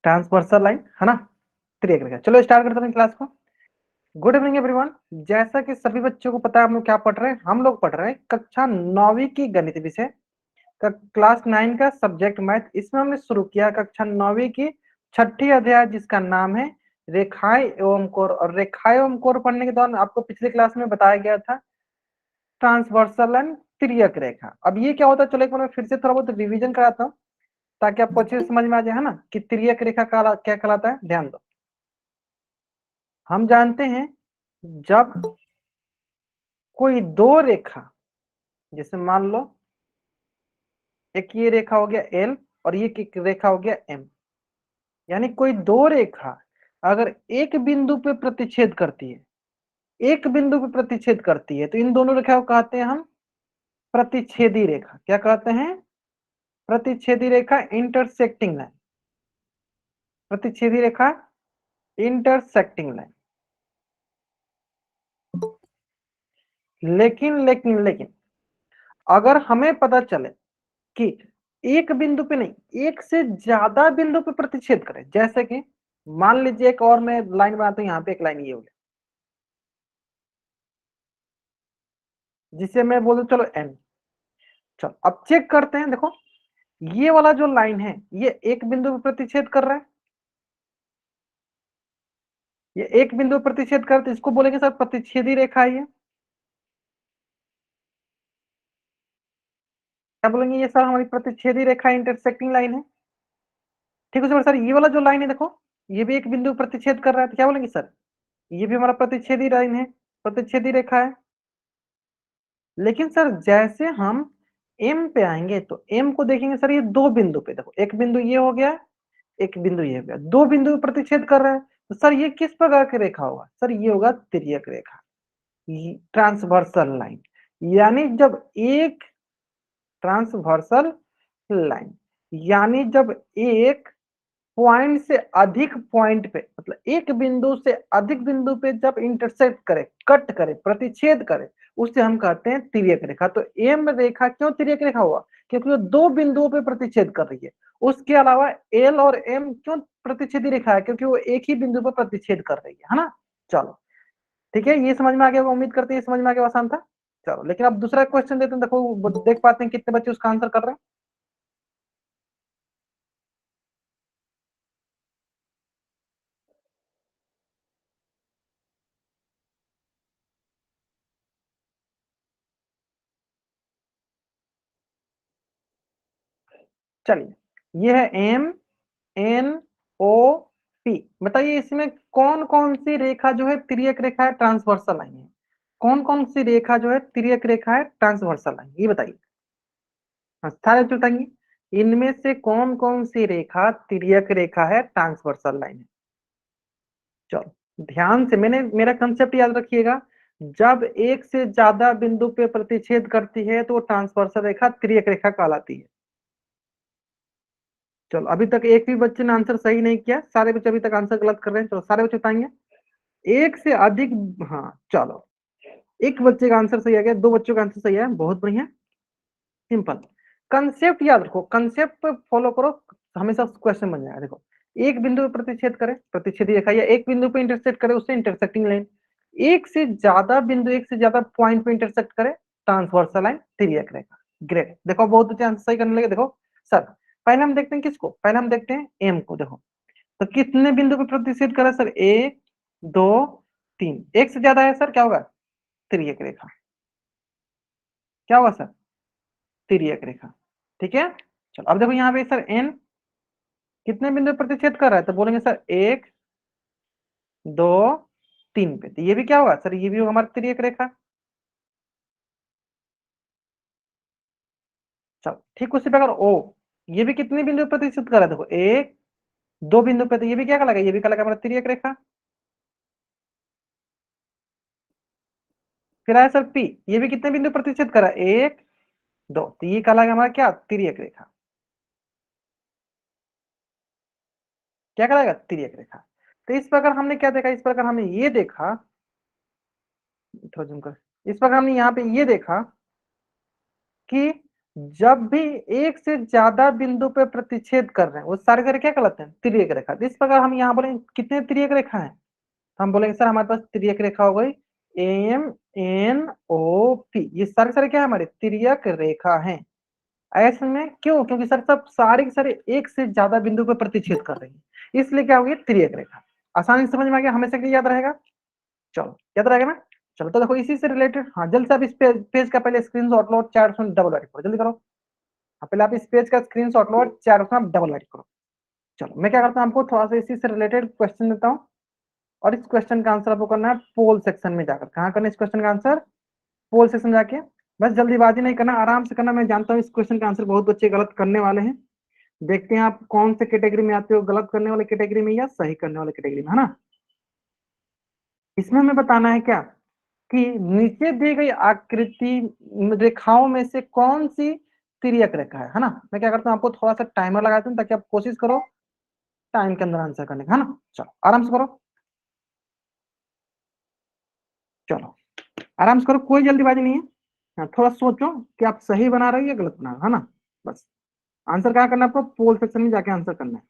Transversal line है ना, तिर्यक रेखा। चलो स्टार्ट करते हैं क्लास को। Good evening everyone. जैसा कि सभी बच्चों को पता है हम लोग क्या पढ़ रहे हैं, हम लोग पढ़ रहे हैं कक्षा 9वीं की गणित विषय का क्लास 9 का सब्जेक्ट मैथ। इसमें हमने शुरू किया कक्षा 9वीं की छठी अध्याय जिसका नाम है रेखाएं एवं कोण। और रेखाएं एवं कोण पढ़ने के दौरान आपको पिछले क्लास में बताया गया था ट्रांसवर्सल लाइन, तिर्यक रेखा। अब ये क्या होता है, चलो एक बार मैं फिर से थोड़ा बहुत रिवीजन कराता हूँ ताकि आपको अच्छे से समझ में आ जाए, है ना, कि तिर्यक रेखा क्या कहलाता है। ध्यान दो, हम जानते हैं जब कोई दो रेखा, जैसे मान लो एक ये रेखा हो गया एल और ये एक रेखा हो गया एम, यानी कोई दो रेखा अगर एक बिंदु पे प्रतिच्छेद करती है, एक बिंदु पे प्रतिच्छेद करती है, तो इन दोनों रेखा को कहते हैं हम प्रतिच्छेदी रेखा। क्या कहते हैं? प्रतिच्छेदी रेखा, इंटरसेक्टिंग लाइन। प्रतिच्छेदी रेखा, इंटरसेक्टिंग लाइन। लेकिन अगर हमें पता चले कि एक बिंदु पे नहीं, एक से ज्यादा बिंदु पे प्रतिच्छेद करे, जैसे कि मान लीजिए एक और मैं लाइन बनाता हूं, यहाँ पे एक लाइन ये हो गया जिसे मैं बोलूं चलो एन। चलो अब चेक करते हैं, देखो ये वाला जो लाइन है ये एक बिंदु पे प्रतिच्छेद कर रहा है, ये एक बिंदु पे प्रतिच्छेद कर, तो इसको बोलेंगे सर प्रतिच्छेदी रेखा है। ये क्या बोलेंगे? ये सर हमारी प्रतिच्छेदी रेखा, इंटरसेक्टिंग लाइन है। ठीक है सर, ये वाला जो लाइन है देखो, ये भी एक बिंदु पे प्रतिच्छेद कर रहा है, तो क्या बोलेंगे सर? ये भी हमारा प्रतिच्छेदी लाइन है, प्रतिच्छेदी रेखा है। लेकिन सर जैसे हम एम पे आएंगे तो एम को देखेंगे सर, ये दो बिंदु पे, देखो एक बिंदु ये हो गया, एक बिंदु ये हो गया, दो बिंदु पे प्रतिच्छेद कर रहा है, तो सर ये किस प्रकार की रेखा होगा? सर ये होगा तिर्यक रेखा, ट्रांसवर्सल लाइन। यानी जब एक ट्रांसवर्सल लाइन, यानी जब एक पॉइंट से अधिक पॉइंट पे, मतलब एक बिंदु से अधिक बिंदु पे जब इंटरसेक्ट करे, कट करे, प्रतिच्छेद करे, उसे हम कहते हैं तिर्यक रेखा। तो एम रेखा क्यों तिर्यक रेखा हुआ? क्योंकि वो दो बिंदुओं पे प्रतिच्छेद कर रही है। उसके अलावा एल और एम क्यों प्रतिच्छेदी रेखा है? क्योंकि वो एक ही बिंदु पर प्रतिच्छेद कर रही है ना। चलो ठीक है, ये समझ में आ गया, उम्मीद करते हैं समझ में आ गया, आसान था। चलो लेकिन अब दूसरा क्वेश्चन देते हैं, देखो देख पाते हैं कितने बच्चे उसका आंसर कर रहे हैं। चलिए ये है एम एन ओ पी। बताइए इसमें कौन कौन सी रेखा जो है तिर्यक रेखा है, ट्रांसवर्सल लाइन है? कौन कौन सी रेखा जो है तिर्यक रेखा है, ट्रांसवर्सल लाइन, ये बताइए। हाँ, सारे बताएंगे इनमें से कौन कौन सी रेखा तिर्यक रेखा है, ट्रांसवर्सल लाइन है। चलो ध्यान से मैंने मेरा कंसेप्ट याद रखिएगा, जब एक से ज्यादा बिंदु पे प्रतिच्छेद करती है तो ट्रांसवर्सल रेखा तिर्यक रेखा कहलाती है। चलो अभी तक एक भी बच्चे ने आंसर सही नहीं किया, सारे बच्चे अभी तक आंसर गलत कर रहे हैं। चलो सारे बच्चे बताएंगे एक से अधिक। हाँ चलो, एक बच्चे का आंसर सही आ गया, दो बच्चों का आंसर सही है, बहुत बढ़िया। सिंपल कंसेप्ट याद रखो, कंसेप्ट पे फॉलो करो, हमेशा क्वेश्चन बन जाएगा। देखो एक बिंदु पे प्रतिच्छेद करे, प्रतिच्छेदी रेखा, या एक बिंदु पे इंटरसेक्ट करे उससे इंटरसेक्टिंग लाइन, एक से ज्यादा बिंदु, एक से ज्यादा पॉइंट पे इंटरसेक्ट करे, ट्रांसवर्सल लाइन, तिर्यक रेखा। ग्रेट, देखो बहुत अच्छे आंसर सही करने लगे। देखो सर पहले हम देखते हैं किसको, पहले हम देखते हैं एम को। देखो तो कितने बिंदु पे प्रतिच्छेद करे सर? एक, दो, तीन। एक से ज्यादा है सर, क्या होगा? तिर्यक रेखा। क्या होगा सर? तिर्यक रेखा। ठीक है। चलो अब देखो यहाँ पे सर एन कितने बिंदु पे प्रतिच्छेद कर रहा है, तो बोलेंगे सर एक, दो, तीन पे, तो ये भी क्या होगा सर? ये भी होगा हमारा तिर्यक रेखा। चलो ठीक उसी प्रकार ओ, ये भी कितने बिंदु पे प्रतिच्छेद कर रहा है? देखो एक, दो बिंदु पे, तो ये भी क्या कहलाएगा? ये भी कहलाएगा हमारा तिर्यक रेखा। फिर आया सर पी, ये भी कितने बिंदु पे प्रतिच्छेद कर रहा है? एक, दो, तो ये कहलाएगा हमारा क्या? तिर्यक रेखा। क्या कहलाएगा? तिर्यक रेखा। तो इस प्रकार हमने क्या देखा, इस प्रकार हमने ये देखा, थोड़ा जूम कर, इस प्रकार हमने यहाँ पे ये देखा कि जब भी एक से ज्यादा बिंदु पे प्रतिच्छेद कर रहे हैं वो सारे सारे क्या कहलाते हैं, तिर्यक रेखा। तो इस प्रकार हम यहाँ बोलेंगे कितने तिर्यक रेखा है, हम बोलेंगे सर हमारे पास तिर्यक रेखा हो गई AMNOP, ये सारे सारे क्या है हमारे तिर्यक रेखा हैं। ऐसे में क्यों, क्योंकि सर सब सारे के सारे एक से ज्यादा बिंदु पर प्रतिच्छेद कर रहे हैं, इसलिए क्या होगी तिर्यक रेखा। आसानी से समझ में आ गया, हमेशा के लिए याद रहेगा। चलो याद रहेगा ना। चलो तो देखो इसी से रिलेटेड, हाँ जल्दी से आप इस पेज का पहले स्क्रीनशॉट लो, चैट में डबल राइट करो, जल्दी करो। हाँ, पहले आप इस पेज का स्क्रीनशॉट लो, चैट में डबल राइट करो। चलो मैं क्या करता हूँ, आपको थोड़ा सा इसी से रिलेटेड क्वेश्चन देता हूँ, और इस क्वेश्चन का आंसर आपको करना है पोल सेक्शन में जाकर। कहाँ करना है इस क्वेश्चन का आंसर, पोल सेक्शन जाके। बस जल्दीबाजी नहीं करना, आराम से करना। मैं जानता हूँ इस क्वेश्चन का आंसर बहुत बच्चे गलत करने वाले हैं। देखते हैं आप कौन से कैटेगरी में आते हो, गलत करने वाले कैटेगरी में या सही करने वाले कैटेगरी में, है ना। इसमें हमें बताना है क्या कि नीचे दी गई आकृति रेखाओं में से कौन सी तिर्यक रेखा है ना। मैं क्या करता हूँ, आपको थोड़ा सा टाइमर लगा दूं ताकि आप कोशिश करो टाइम के अंदर आंसर करने का, है ना। चलो आराम से करो, चलो आराम से करो, कोई जल्दीबाजी नहीं है। हाँ, थोड़ा सोचो कि आप सही बना रहे हो या गलत बना रहे हो, है ना। बस आंसर क्या करना है आपको, पोल सेक्शन में जाके आंसर करना है।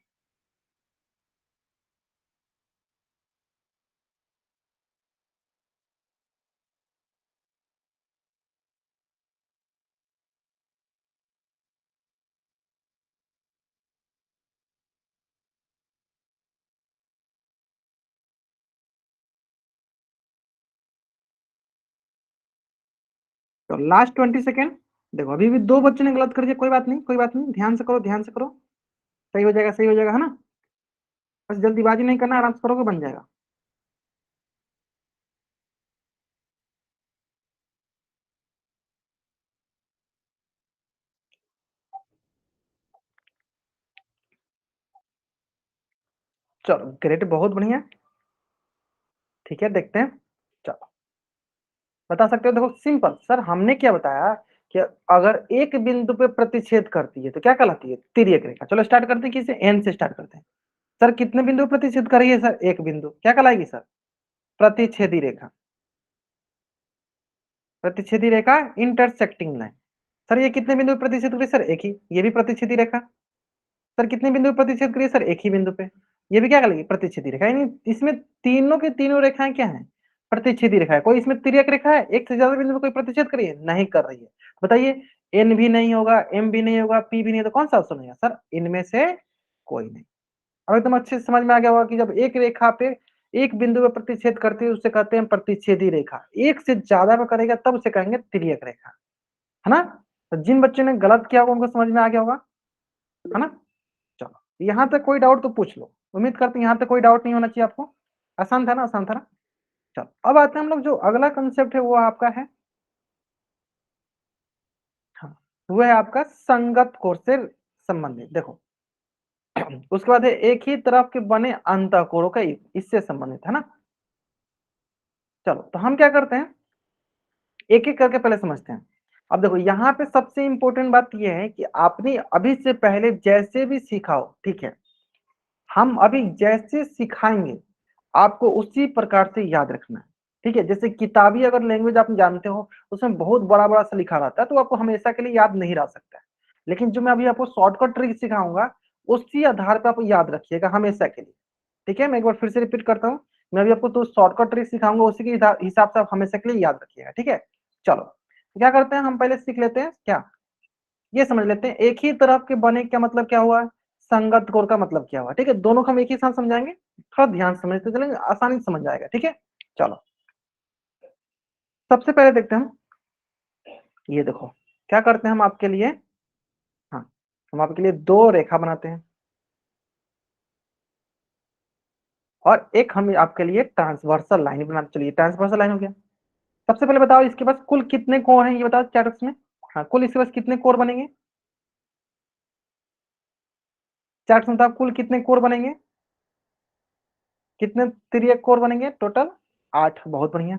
तो लास्ट 20 सेकेंड। देखो अभी भी दो बच्चों ने गलत कर दिया, कोई बात नहीं कोई बात नहीं, ध्यान से करो ध्यान से करो, सही हो जाएगा सही हो जाएगा, है ना। बस जल्दीबाजी नहीं करना, आराम से करोगे बन जाएगा। चलो ग्रेट, बहुत बढ़िया। ठीक है देखते हैं। चलो बता सकते हो, देखो सिंपल सर, हमने क्या बताया कि अगर एक बिंदु पे प्रतिच्छेद करती है तो क्या कहलाती है, तिर्यक रेखा। चलो स्टार्ट करते हैं, किसी एन से स्टार्ट करते हैं। सर कितने बिंदु पे प्रतिच्छेद कर रही है, सर एक बिंदु, क्या कहलाएगी सर, प्रतिच्छेदी रेखा। प्रतिच्छेदी रेखा, इंटरसेक्टिंग लाइन। सर ये कितने बिंदु पे प्रतिच्छेद कर रही है, सर एक ही, ये भी प्रतिच्छेदी रेखा। सर कितने बिंदु पे प्रतिच्छेद करिए, सर एक ही बिंदु पे, ये भी क्या कहलाएगी, प्रतिच्छेदी रेखा। यानी इसमें तीनों की तीनों रेखाएं क्या है, प्रतिच्छेदी रेखा है। कोई इसमें तिर्यक रेखा है, एक से ज्यादा बिंदु पे कोई प्रतिच्छेद करिए, नहीं कर रही है। बताइए, एन भी नहीं होगा, एम भी नहीं होगा, पी भी नहीं, तो कौन सा ऑप्शन होगा सर, इनमें से कोई नहीं। अब एकदम अच्छे से समझ में आ गया होगा कि जब एक रेखा पे एक बिंदु पे प्रतिच्छेद करती है उससे कहते हैं प्रतिच्छेदी रेखा, एक से ज्यादा पे करेगा तब उसे कहेंगे तिर्यक रेखा, है ना। तो जिन बच्चों ने गलत किया होगा उनको समझ में आ गया होगा, है ना। चलो यहाँ तक कोई डाउट तो पूछ लो, उम्मीद करते हैं यहाँ तक कोई डाउट नहीं होना चाहिए आपको। आसान था ना, आसान था ना। चलो अब आते हैं हम लोग, जो अगला कंसेप्ट है वो आपका है, हाँ वो है आपका संगत कोण से संबंधित। देखो उसके बाद है एक ही तरफ के बने अंतःकोणों का इससे संबंधित, है ना। चलो तो हम क्या करते हैं, एक एक करके पहले समझते हैं। अब देखो यहाँ पे सबसे इंपॉर्टेंट बात यह है कि आपने अभी से पहले जैसे भी सीखा हो, ठीक है, हम अभी जैसे सिखाएंगे आपको उसी प्रकार से याद रखना है। ठीक है, जैसे किताबी अगर लैंग्वेज आप जानते हो उसमें बहुत बड़ा बड़ा सा लिखा रहता है तो आपको हमेशा के लिए याद नहीं रह सकता है। लेकिन जो मैं अभी आपको शॉर्टकट ट्रिक सिखाऊंगा उसी आधार पर आप याद रखिएगा हमेशा के लिए। ठीक है, मैं एक बार फिर से रिपीट करता हूँ, मैं अभी आपको तो शॉर्टकट ट्रिक सिखाऊंगा, उसी के हिसाब से आप हमेशा के लिए याद रखिएगा। ठीक है, चलो तो क्या करते हैं, हम पहले सीख लेते हैं क्या, ये समझ लेते हैं एक ही तरफ के बने का मतलब क्या हुआ, संगत कोण का मतलब क्या हुआ। ठीक है, दोनों को हम एक ही साथ समझाएंगे, थोड़ा ध्यान से समझते चलेंगे, आसानी से समझ जाएगा। ठीक है, चलो सबसे पहले देखते हैं हम, ये देखो क्या करते हैं हम आपके लिए, हाँ हम आपके लिए दो रेखा बनाते हैं और एक हम आपके लिए ट्रांसवर्सल लाइन बनाते। चलिए ट्रांसवर्सल लाइन हो गया। सबसे पहले बताओ इसके पास कुल कितने कोण हैं, ये बताओ चैट में। हाँ कुल इसके पास कितने कोण बनेंगे, चैट में बताओ कुल कितने कोण बनेंगे, कितने तिर्यक कोण बनेंगे टोटल, 8। बहुत बढ़िया।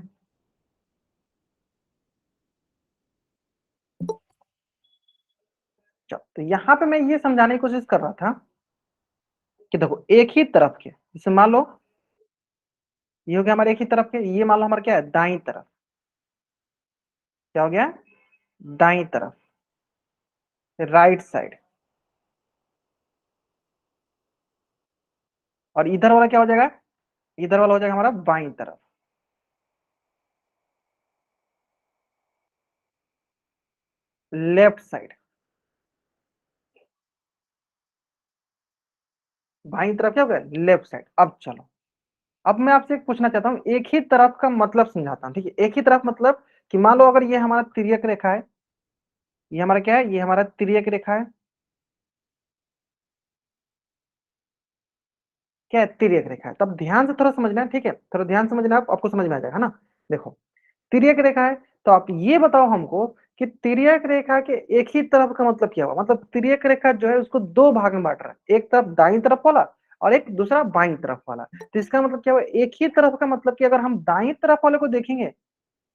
चलो तो यहाँ पे मैं ये समझाने की कोशिश कर रहा था कि देखो एक ही तरफ के, जैसे मान लो ये हो गया हमारे एक ही तरफ के, ये मान लो हमारा क्या है दाई तरफ, क्या हो गया दाई तरफ। राइट साइड, और इधर वाला क्या हो जाएगा, इधर वाला हो जाएगा हमारा बाईं तरफ। लेफ्ट साइड, बाईं तरफ क्या हो गया, लेफ्ट साइड। अब चलो, अब मैं आपसे एक पूछना चाहता हूँ, एक ही तरफ का मतलब समझाता हूँ, ठीक है। एक ही तरफ मतलब कि मान लो अगर ये हमारा तिर्यक रेखा है, ये हमारा क्या है, ये हमारा तिर्यक रेखा है, क्या है, तिर्यक रेखा है। तब ध्यान से थोड़ा समझना है, ठीक है, थोड़ा ध्यान से समझना, आपको समझ में आ जाएगा, है ना। देखो, तिर्यक रेखा है, तो आप ये बताओ हमको कि तिर्यक रेखा के एक ही तरफ का मतलब क्या हुआ। मतलब तिर्यक रेखा जो है उसको दो भाग में बांट रहा है, एक तरफ दाईं तरफ वाला और एक दूसरा बाईं तरफ वाला। तो इसका मतलब क्या हुआ, एक ही तरफ का मतलब कि अगर हम दाईं तरफ वाले को देखेंगे,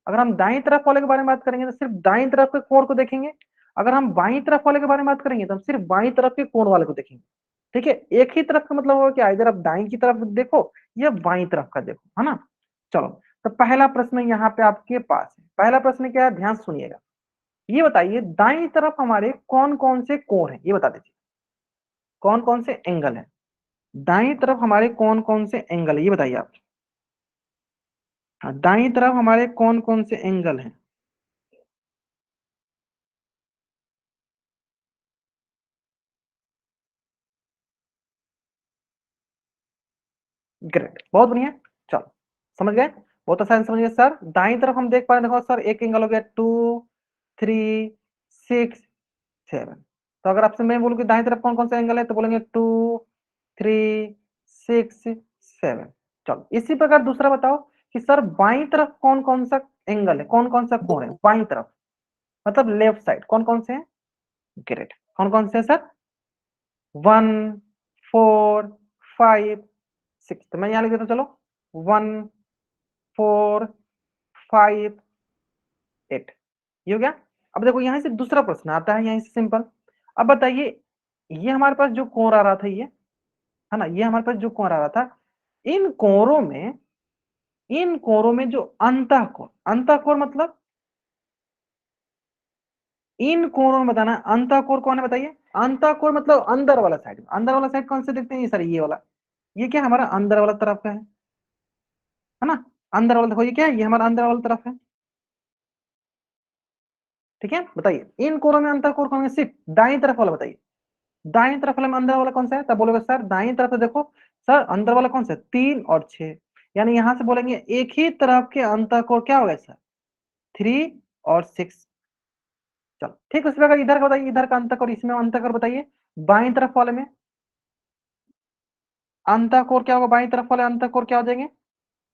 अगर हम दाईं तरफ वाले के बारे में बात करेंगे तो सिर्फ दाईं तरफ के कोण को देखेंगे। अगर हम बाईं तरफ वाले के बारे में बात करेंगे तो हम सिर्फ बाईं तरफ के कोण वाले को देखेंगे, ठीक है। एक ही तरफ का मतलब होगा कि इधर आप दाईं की तरफ देखो या बाईं तरफ का देखो, है ना। चलो, तो पहला प्रश्न यहाँ पे आपके पास है। पहला प्रश्न क्या है, ध्यान से सुनिएगा। ये बताइए, दाईं तरफ हमारे कौन कौन से कोण है, ये बता दीजिए, कौन कौन से एंगल है। दाईं तरफ हमारे कौन कौन से एंगल है, ये बताइए आप। हाँ, दाईं तरफ हमारे कौन कौन से एंगल हैं। ग्रेट, बहुत बढ़िया। चलो, समझ गए, बहुत आसान समझ गए सर। दाईं तरफ हम देख पा रहे हैं, देखो सर, एक एंगल हो गया 2, 3, 6, 7। तो अगर आपसे मैं बोलूं कि दाईं तरफ कौन कौन सा एंगल है, तो बोलेंगे 2, 3, 6, 7। चलो, इसी प्रकार दूसरा बताओ कि सर बाईं तरफ कौन कौन सा एंगल है, कौन कौन सा कोण है बाईं तरफ, मतलब लेफ्ट साइड, कौन कौन से हैं। ग्रेट, कौन कौन से हैं सर, 1, 4, 5, 6। तो मैं यहाँ लिख देता हूँ, चलो, 1, 4, 5, 8, ये हो गया। अब देखो, यहाँ से दूसरा प्रश्न आता है, यहाँ से सिंपल। अब बताइए, ये हमारे पास जो कोण आ रहा था, ये है ना, ये हमारे पास जो कोण आ रहा था, इन कोणों में, इन कोणों में जो अंतःकोण, अंतःकोण मतलब इन कोणों में बताना, अंतःकोण कौन है बताइए। अंतःकोण मतलब अंदर वाला साइड, अंदर वाला साइड कौन से देखते हैं, ये सर, ये वाला, ये क्या हमारा अंदर वाला तरफ का है ना। अंदर वाला देखो, ये क्या है, ये हमारा अंदर वाला तरफ है, ठीक है। बताइए, इन कोणों में अंतःकोण कौन है, सिर्फ दाईं तरफ वाला बताइए। दाईं तरफ वाले में अंदर वाला कौन सा है, तब बोलोगे सर दाईं तरफ से देखो, सर अंदर वाला कौन सा है, 3 और 6। यानी यहां से बोलेंगे एक ही तरफ के अंतःकोण क्या होगा सर, 3 और 6। चलो, ठीक, उसी प्रकार इधर का बताइए, इधर का अंतःकोण, इसमें अंतःकोण बताइए, बाईं तरफ वाले में अंतःकोण क्या होगा, बाईं तरफ वाले अंतःकोण क्या हो जाएंगे।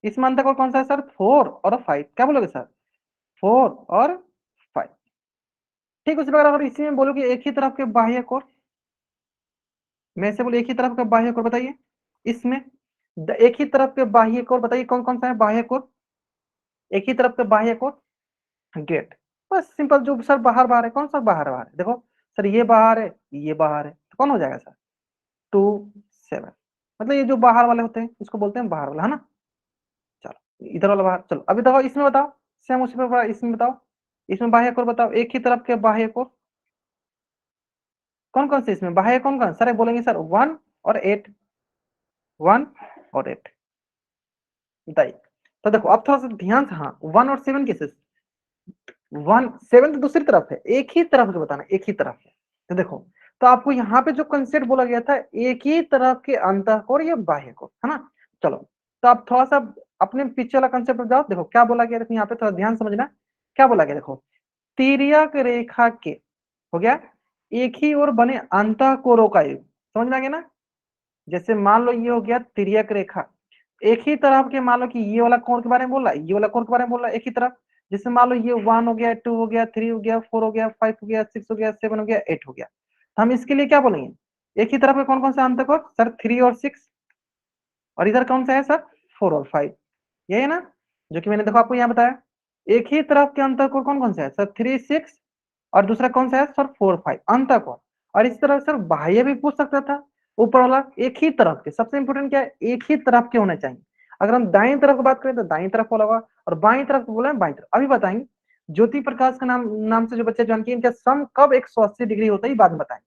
इसमें अंतःकोण कौन सा है सर, 4 और 5, क्या बोलोगे सर, 4 और 5। ठीक, उसी प्रकार अगर इसी में बोलो कि एक ही तरफ के बाह्य कोण, मैं से बोलो एक ही तरफ का बाह्य कोण बताइए, इसमें एक ही तरफ के बाह्य कोण बताइए, कौन कौन सा है बाह्य कोण, एक ही तरफ के बाह्य कोण। गेट, बस सिंपल, जो सर बाहर बाहर है, कौन सा बाहर बाहर है, देखो सर, ये बाहर है, ये बाहर है, तो कौन हो जाएगा सर, 2, 7। मतलब ये जो बाहर वाले होते हैं इसको बोलते हैं बाहर वाला, है ना। चलो, इधर वाला बाहर। चलो, अभी देखो इसमें बताओ, सेम उसी पे इसमें बताओ, इसमें बाह्य कोण बताओ, एक ही तरफ के बाह्य कोण कौन कौन से, इसमें बाह्य कौन कौन सर, बोलेंगे सर 1 और 8, 1 और 8, बताइए। तो देखो, अब थोड़ा सा ध्यान से, हाँ, 1 और 7 कैसे, 1, 7 तो दूसरी तरफ है, एक ही तरफ से बताना, एक ही तरफ है। तो देखो, तो आपको यहाँ पे जो कंसेप्ट बोला गया था, एक ही तरफ के अंतःकोण या बाह्य कोण, है ना। चलो, तो आप थोड़ा सा अपने पीछे वाला कंसेप्ट जाओ, देखो क्या बोला गया, देखो यहाँ पे थोड़ा ध्यान समझना, क्या बोला गया, देखो, तिर्यक रेखा के, हो गया, एक ही ओर बने अंतःकोणों का योग, समझ में आ गया ना। जैसे मान लो ये हो गया तिर्यक रेखा, एक ही तरफ के, मान लो कि ये वाला कोण के बारे में बोल रहा है, ये वाला कोण के बारे में बोल रहा है, एक ही तरफ। जैसे मान लो ये 1 हो गया, 2 हो गया, 3 हो गया, 4 हो गया, 5 हो गया, 6 हो गया, 7 हो गया, 8 हो गया। तो हम इसके लिए क्या बोलेंगे, एक ही तरफ के कौन कौन से अंत को सर, 3 और 6, और इधर कौन सा है सर, 4 और 5, यही है ना, जो कि मैंने देखो आपको यहाँ बताया। एक ही तरफ के अंतर कोण कौन कौन सा है सर, 3, 6, और दूसरा कौन सा है सर, 4, 5 अंतर कोण। और इस तरह सर बाह्य भी पूछ सकता था, ऊपर वाला एक ही तरफ के, सबसे इंपोर्टेंट क्या है, एक ही तरफ के होने चाहिए। अगर हम दाएं तरफ की बात करें तो दाएं तरफ वाला होगा, और बाएं तरफ बोला है बाएं तरफ, अभी बताएंगे। ज्योति प्रकाश का नाम नाम से जो बच्चे जानते हैं, इनका सम कब 180 डिग्री होता है, ये बाद में बताएंगे।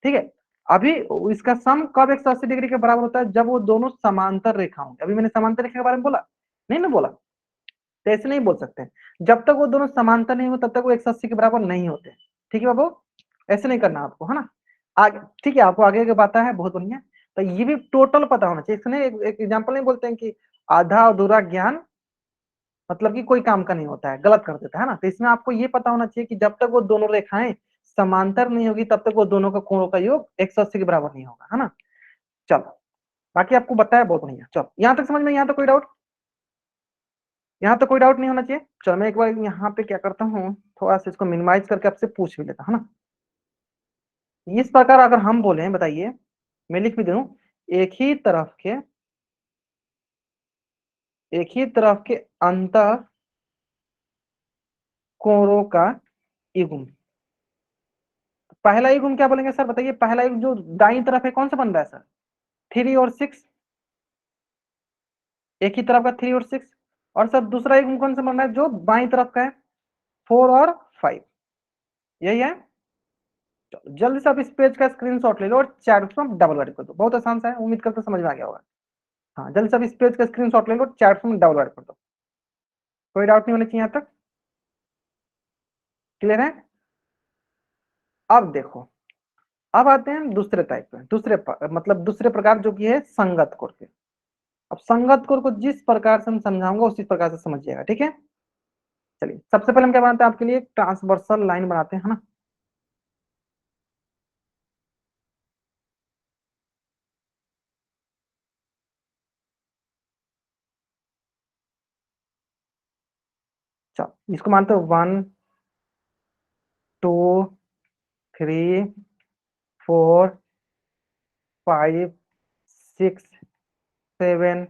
ठीक है, अभी इसका सम कब 180 डिग्री के बराबर होता है, जब वो दोनों समांतर रेखा होंगे। अभी मैंने समांतर रेखा के बारे में बोला नहीं ना, बोला तो ऐसे नहीं बोल सकते। जब तक वो दोनों समांतर नहीं हो तब तक वो 180 के बराबर नहीं होते। ठीक है बाबू, ऐसे नहीं करना आपको, है ना। आगे ठीक है, आपको आगे का पता है, बहुत बढ़िया। तो ये भी टोटल पता होना चाहिए। इसने एक एग्जाम्पल नहीं बोलते हैं कि आधा अधूरा ज्ञान मतलब कि कोई काम का नहीं होता है, गलत कर देता है ना। तो इसमें आपको ये पता होना चाहिए कि जब तक वो दोनों रेखाएं समांतर नहीं होगी तब तक वो दोनों का कोणों का योग 180 के बराबर नहीं होगा, है ना। चलो, बाकी आपको बताया बहुत बढ़िया। चलो, यहाँ तक समझ में, यहाँ तक कोई डाउट, यहाँ तक कोई डाउट नहीं होना चाहिए। चलो मैं एक बार यहाँ पे क्या करता हूँ, थोड़ा सा इसको मिनिमाइज करके आपसे पूछ भी लेता, है ना। इस प्रकार अगर हम बोले, बताइए, मैं लिख भी दूं, एक ही तरफ के अंत कोणों का युग्म। पहला युग्म क्या बोलेंगे सर, बताइए। पहला युग्म जो दाईं तरफ है कौन सा बन रहा है सर, 3 और 6। एक ही तरफ का 3 और 6। और सर दूसरा युग्म कौन सा बन रहा है जो बाईं तरफ का है, 4 और 5। यही है। चलो जल्दी से आप इस पेज का स्क्रीनशॉट ले लो और चैट में डबल वर्ड कर दो। बहुत आसान सा है, उम्मीद करते समझ में आ गया होगा। हाँ, जल्दी से आप इस पेज का स्क्रीनशॉट ले लो, चैट में डबल वर्ड कर दो। कोई डाउट नहीं होना चाहिए, यहाँ तक क्लियर है। अब देखो, अब आते हैं दूसरे टाइप पे, मतलब दूसरे प्रकार जो कि है संगत कोण के। अब संगत कोण को जिस प्रकार से हम समझाऊंगा उसी प्रकार से समझिएगा, ठीक है। चलिए सबसे पहले हम क्या बनाते हैं, आपके लिए ट्रांसवर्सल लाइन बनाते हैं, है ना। चलो इसको मानते हो 1 2 3 4 5 6 7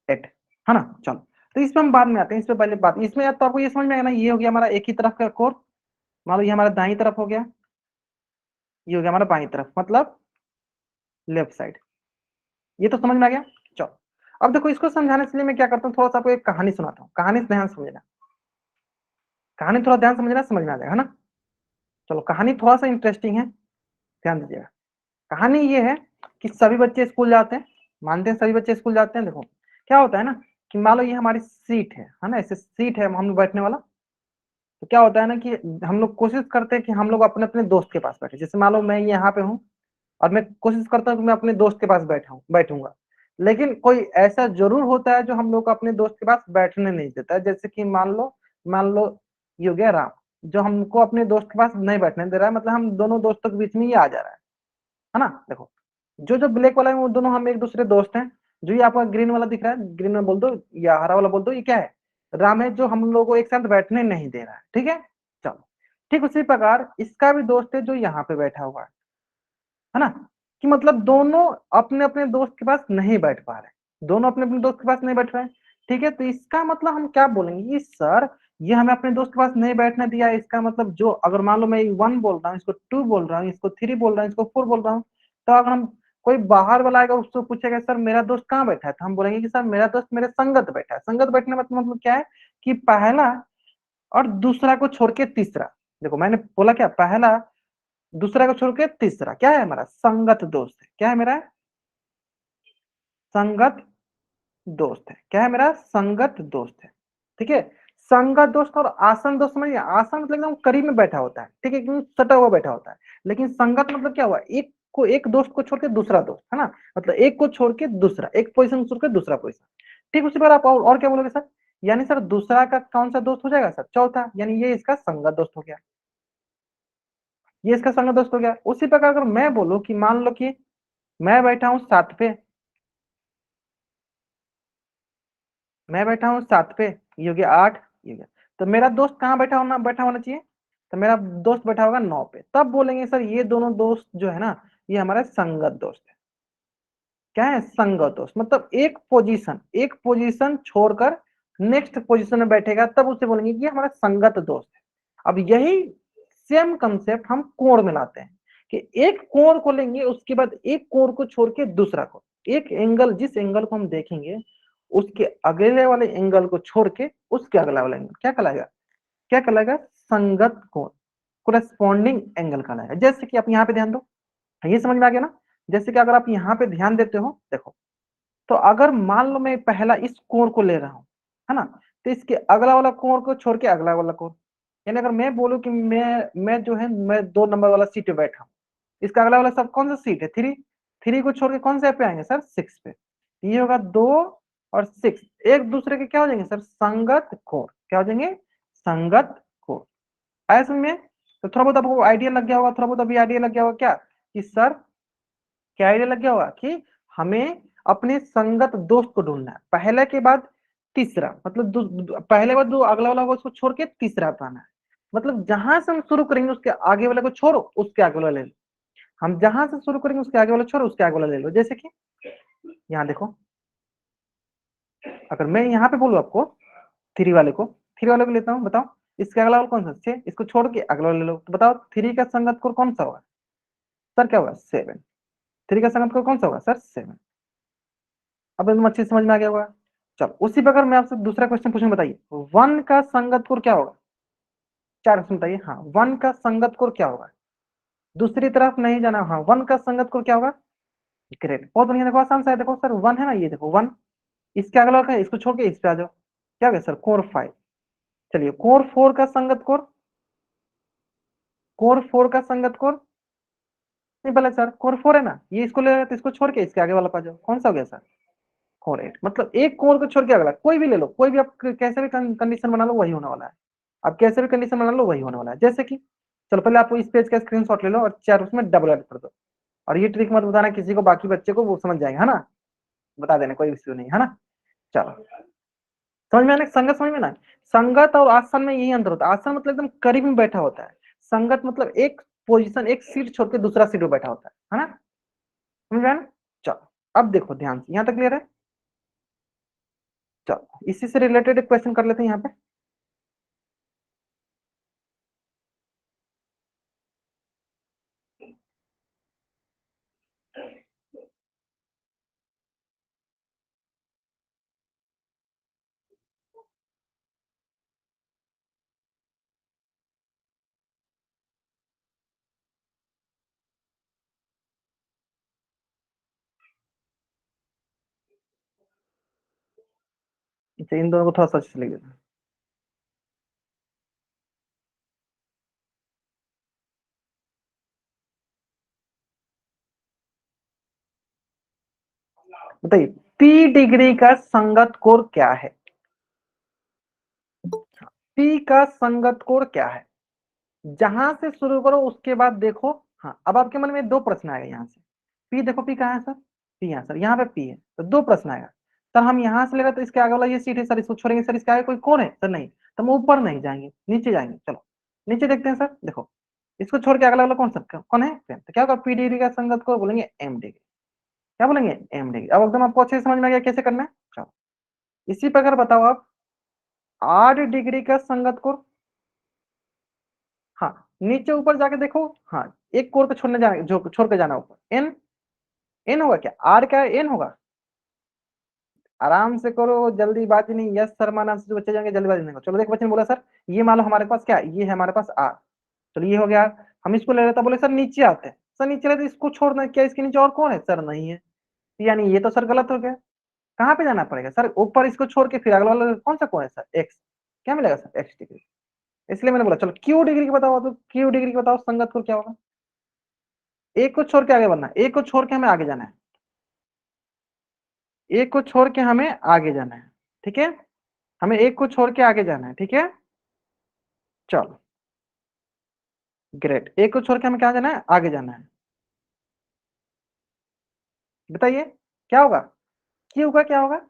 8, है ना। चलो, तो इसमें हम बाद में आते हैं, इस पे पहले बात, इसमें या तो आपको ये समझ में आएगा ना, ये हो गया हमारा एक ही तरफ का कोण। मान लो ये हमारा दाईं तरफ हो गया, ये हो गया हमारा बाईं तरफ, मतलब लेफ्ट साइड। ये तो समझ में आ गया। चलो, अब देखो इसको समझाने के लिए मैं क्या करता हूँ, थोड़ा सा आपको एक कहानी सुनाता हूँ। कहानी से ध्यान से समझना, कहानी थोड़ा ध्यान समझना, समझ में आ जाएगा, है ना। चलो, कहानी थोड़ा सा इंटरेस्टिंग है, ध्यान दीजिएगा। कहानी ये है कि सभी बच्चे स्कूल जाते हैं, मानते हैं सभी बच्चे स्कूल जाते हैं। देखो क्या होता है ना, कि मान लो ये हमारी सीट है ना, ऐसे सीट है हम लोग बैठने वाला। तो क्या होता है ना कि हम लोग कोशिश करते हैं कि हम लोग अपने अपने दोस्त के पास बैठे। जैसे मान लो मैं यहाँ पे हूँ और मैं कोशिश करता हूँ कि मैं अपने दोस्त के पास बैठूंगा। लेकिन कोई ऐसा जरूर होता है जो हम लोग को अपने दोस्त के पास बैठने नहीं देता है। जैसे कि मान लो ये हो गया राम, जो हमको अपने दोस्त के पास नहीं बैठने दे रहा है, मतलब हम दोनों दोस्तों के बीच में ये आ जा रहा है ना। देखो, जो जो ब्लैक वाला है वो दोनों हम एक दूसरे दोस्त हैं। जो ये आपका ग्रीन वाला दिख रहा है, ग्रीन में बोल दो या हरा वाला बोल दो, ये क्या है, राम है, जो हम लोगों को एक साथ बैठने नहीं दे रहा है। ठीक है, चलो। ठीक उसी प्रकार इसका भी दोस्त है जो यहाँ पे बैठा हुआ है ना। कि मतलब दोनों अपने अपने दोस्त के पास नहीं बैठ पा रहे, दोनों अपने अपने दोस्त के पास नहीं बैठ रहे हैं। ठीक है, तो इसका मतलब हम क्या बोलेंगे कि सर ये हमें अपने दोस्त के पास नहीं बैठने दिया। इसका मतलब जो, अगर मान लो मैं 1 बोल रहा हूँ, इसको 2 बोल रहा हूँ, इसको 3 बोल रहा हूँ, इसको 4 बोल रहा हूँ, तो अगर हम कोई बाहर वाला आएगा उसको पूछेगा सर मेरा दोस्त कहाँ बैठा है, तो हम बोलेंगे कि सर मेरा दोस्त मेरे संगत बैठा है। संगत बैठने का मतलब क्या है कि पहला और दूसरा को छोड़ के तीसरा। देखो मैंने बोला क्या, पहला दूसरा को छोड़ के तीसरा क्या है, हमारा संगत दोस्त है। क्या है मेरा, संगत दोस्त है। क्या है मेरा, संगत दोस्त है। ठीक है, संगत दोस्त और आसन दोस्त में, आसन मतलब एकदम करीब में बैठा होता है, ठीक है, एकदम सटा हुआ बैठा होता है। लेकिन संगत मतलब क्या हुआ, एक दोस्त को छोड़ के दूसरा दोस्त, है ना। मतलब एक को छोड़ के दूसरा, एक पोजीशन छोड़ के दूसरा पोजीशन। ठीक, उसी पर आप और क्या बोलोगे सर, यानी सर दूसरा का कौन सा दोस्त हो जाएगा सर, चौथा, यानी ये इसका संगत दोस्त हो गया, ये इसका संगत दोस्त हो गया। उसी प्रकार अगर मैं बोलूं कि मान लो कि मैं बैठा हूं 7 पे, मैं बैठा हूँ 7 पे, ये हो गया 8, ये हो गया। तो मेरा दोस्त कहाँ बैठा होना चाहिए, तो मेरा दोस्त बैठा होगा 9 पे। तब बोलेंगे सर ये दोनों दोस्त जो है ना, ये हमारे संगत दोस्त है। क्या है, संगत दोस्त, मतलब एक पोजीशन छोड़कर नेक्स्ट पोजीशन में बैठेगा, तब उसे बोलेंगे कि ये हमारा संगत दोस्त है। अब यही सेम कंसेप्ट हम कोण में लाते हैं कि एक कोण को लेंगे, उसके बाद एक कोण को छोड़ के दूसरा कोण, एक एंगल, जिस एंगल को हम देखेंगे उसके अगले वाले एंगल को छोड़ के उसके अगला वाला एंगल क्या कहलाएगा, क्या कहलाएगा? संगत कोण, कोरेस्पॉन्डिंग एंगल कहलाएगा। जैसे कि आप यहाँ पे ध्यान दो, ये समझ में आ गया ना? जैसे कि अगर आप यहाँ पे ध्यान देते हो, देखो, तो अगर मान लो मैं पहला इस कोण को ले रहा हूँ, है ना, तो इसके अगला वाला कोण को छोड़ के अगला वाला कोण, यानी अगर मैं बोलूं कि मैं जो है मैं 2 नंबर वाला सीट पे बैठा हूँ, इसका अगला वाला सब कौन सा सीट है? 3। 3 को छोड़ के कौन से पे आएंगे सर? 6 पे। ये होगा 2 और 6 एक दूसरे के क्या हो जाएंगे सर? संगत कोण। क्या हो जाएंगे? संगत कोण। आया समझ में? तो थोड़ा बहुत आपको आइडिया लग गया होगा, थोड़ा बहुत अभी आइडिया लग गया होगा क्या कि सर, क्या आइडिया लग गया होगा कि हमें अपने संगत दोस्त को ढूंढना है, पहले के बाद तीसरा, मतलब पहले के बाद जो अगला वाला होगा उसको छोड़ के तीसरा पे आना है। मतलब जहां से हम शुरू करेंगे उसके आगे वाले को छोड़ो, उसके आगे वाला ले लो। हम जहां से शुरू करेंगे उसके आगे वाला छोड़ो, उसके आगे वाला ले लो। जैसे कि यहाँ देखो, अगर मैं यहाँ पे बोलूँ आपको 3 वाले को लेता हूँ, बताओ इसके अगला वाला कौन सा? 6, इसको छोड़ के अगला वाला ले लो, तो बताओ 3 का संगत कोण कौन सा होगा सर? क्या होगा? 7। 3 का संगत कोण कौन सा होगा सर? 7। अब एकदम अच्छी समझ में आ गया होगा। चलो उसी प्रकार मैं आपसे दूसरा क्वेश्चन पूछूंगा, बताइए 1 का संगत कोण क्या होगा? 4 ऑप्शन बताइए। हाँ, 1 का संगत कोण क्या होगा? दूसरी तरफ नहीं जाना। हाँ, 1 का संगत कोण क्या होगा? ग्रेट, बहुत बढ़िया। देखो आसान सा है, देखो सर 1 है ना, ये देखो 1, इसके अगला का है, इसको छोड़ के इस पे आ जाओ, क्या होगा सर? कोण 5। चलिए कोण 4 का संगत कोण, कोण 4 का संगत कोण, नहीं पहले सर कोण 4 है ना, ये इसको ले रहा है तो इसको छोड़ के इसके आगे वाला पा जाओ, कौन सा हो गया सर? कोण 8। मतलब एक कोण को छोड़ के अगला कोई भी ले लो, कोई भी आप कैसे भी कंडीशन बना लो वही होने वाला है। आप कैसे भी कंडीशन बना लो वही होने वाला है। जैसे कि चलो पहले आप इस पेज का स्क्रीनशॉट ले लो और 4 उसमें डबल ऐड कर दो। और ये ट्रिक मत बताना किसी को, बाकी बच्चे को, वो समझ जाएंगे, है ना? बता देना, कोई इश्यू नहीं, है ना? चलो समझ में आना? संगत समझ में ना? संगत और आसन में यही अंतर होता है। आसन मतलब एकदम करीब में बैठा होता है, संगत मतलब एक पोजीशन, एक सीट छोड़ के दूसरा सीट पे बैठा होता है ना? समझ में आया ना? चलो अब देखो ध्यान से, यहाँ तक क्लियर है? चलो इसी से रिलेटेड एक क्वेश्चन कर लेते हैं यहाँ पे। अच्छा, इन दोनों को थोड़ा सा अच्छे से लिख देना। बताइए पी डिग्री का संगत कोण क्या है? पी का संगत कोण क्या है? जहां से शुरू करो उसके बाद देखो। हाँ, अब आपके मन में 2 प्रश्न आएगा यहाँ से। पी देखो, पी कहाँ है सर? पी यहाँ सर, यहाँ पे पी है, तो 2 प्रश्न आएगा। सर हम यहाँ से ले रहे तो इसके आगे वाला ये सीट है सर, इसको छोड़ेंगे सर, इसके आगे कोई कौन है सर? नहीं, तो हम ऊपर नहीं जाएंगे, नीचे जाएंगे। चलो नीचे देखते हैं सर, देखो इसको छोड़ के अगला वाला कौन सा कौन है? तो क्या होगा? पी डिग्री का संगत को बोलेंगे एम डिग्री। क्या बोलेंगे? M degree. अब एकदम आपको अच्छे से समझ में आ गया कैसे करना है। चलो इसी प्रकार बताओ आप 8 डिग्री का संगत कोण। हाँ, नीचे ऊपर जाके देखो। हाँ, एक कोण पे छोड़ने जाना, जो छोड़ के जाना ऊपर। एन, एन होगा क्या? आर क्या है? एन होगा। आराम से करो, जल्दीबाजी नहीं। यस सर माना से जो बच्चे जाएंगे जल्दीबाजी नहीं करो। चलो देखो बच्चे ने बोला सर ये मान लो हमारे पास क्या है, ये है हमारे पास आर। चलो ये हो गया। हम इसको ले रहे थे, बोले सर नीचे आते हैं। सर नीचे लेते इसको छोड़ना, क्या इसके नीचे और कौन है सर? नहीं है। यानी ये तो सर गलत हो गया। कहाँ पे जाना पड़ेगा सर? ऊपर इसको छोड़ के फिर अगला वाला कौन सा कौन है सर? एक्स। क्या मिलेगा सर? X degree. इसलिए मैंने बोला चलो क्यू डिग्री की बताओ, तो क्यू डिग्री की बताओ संगत को क्या होगा? एक को छोड़ के आगे बढ़ना, एक को छोड़ के हमें आगे जाना है, एक को छोड़ के हमें आगे जाना है। ठीक है, हमें एक को छोड़ के आगे जाना है। ठीक है, चलो ग्रेट। एक को छोड़ के हमें क्या जाना है? आगे जाना है। बताइए क्या होगा? क्यू का क्या होगा?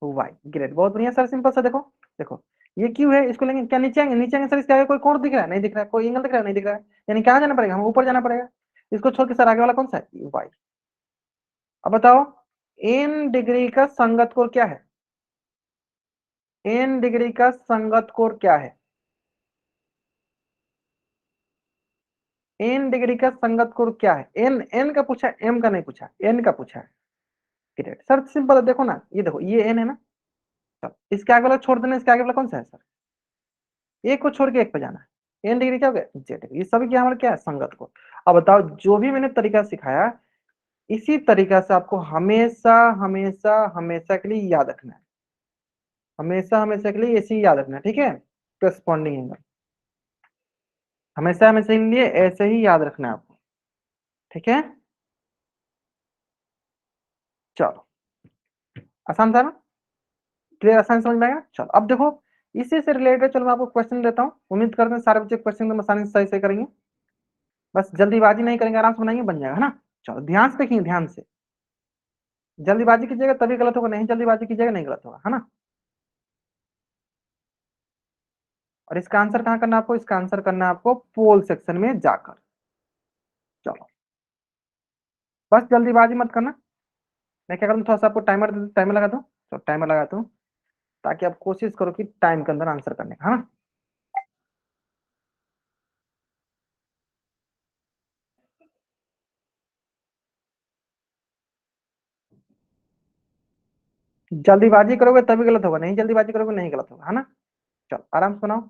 वाई। ग्रेट, बहुत बढ़िया सर, सिंपल सा। देखो देखो ये क्यू है, इसको लेंगे क्या? नीचे आएंगे, नीचे आएंगे सर, इसके आगे कोई कोण दिख रहा है? नहीं दिख रहा है। कोई एंगल दिख रहा है? नहीं दिख रहा है। यानी कहाँ जाना पड़ेगा? हमें ऊपर जाना पड़ेगा। इसको छोड़ के सर आगे वाला कौन सा है? वाई। अब बताओ एन डिग्री का संगत कोण क्या है? एन डिग्री का संगत कोण क्या है? एन डिग्री का संगत कोण क्या है? एन, एन का पूछा, एम का नहीं पूछा, एन का पूछा है। ग्रेट सर, सिंपल है। देखो ना, ये देखो ये एन है ना, चलो इसके आगे वाला छोड़ देना, इसके आगे वाला कौन सा है सर? एक को छोड़ के एक पे जाना है। एन डिग्री क्या हो गया, जेड डिग्री। ये सभी क्या हमारा क्या है, संगत कोण। अब बताओ, जो भी मैंने तरीका सिखाया इसी तरीका से आपको हमेशा हमेशा हमेशा के लिए याद रखना है, हमेशा हमेशा के लिए ऐसे ही याद रखना है, ठीक है। करस्पॉन्डिंग एंगल हमेशा हमेशा के लिए ऐसे ही याद रखना है आपको, ठीक है। चलो, आसान था ना, क्लियर, आसान समझ में आएगा। चलो अब देखो, इसी से रिलेटेड चलो मैं आपको क्वेश्चन देता हूँ। उम्मीद करते हैं सारे बच्चे क्वेश्चन में आसानी से सही से करेंगे, बस जल्दीबाजी नहीं करेंगे, आराम से बनाएंगे, बन जाएगा, है ना। चलो ध्यान से देखिए, ध्यान से। जल्दीबाजी कीजिएगा तभी गलत होगा, नहीं जल्दीबाजी कीजिएगा नहीं गलत होगा, है ना। और इसका आंसर कहाँ करना है आपको, इसका आंसर करना है आपको पोल सेक्शन में जाकर। चलो, बस जल्दीबाजी मत करना। मैं क्या करूँ, थोड़ा सा आपको टाइमर टाइमर लगा दूँ, तो टाइमर लगा दूँ, ताकि आप कोशिश करो कि टाइम के अंदर आंसर करने का, है ना। जल्दीबाजी करोगे तभी गलत होगा, नहीं जल्दीबाजी करोगे नहीं गलत होगा, है ना। चलो आराम से बनाओ।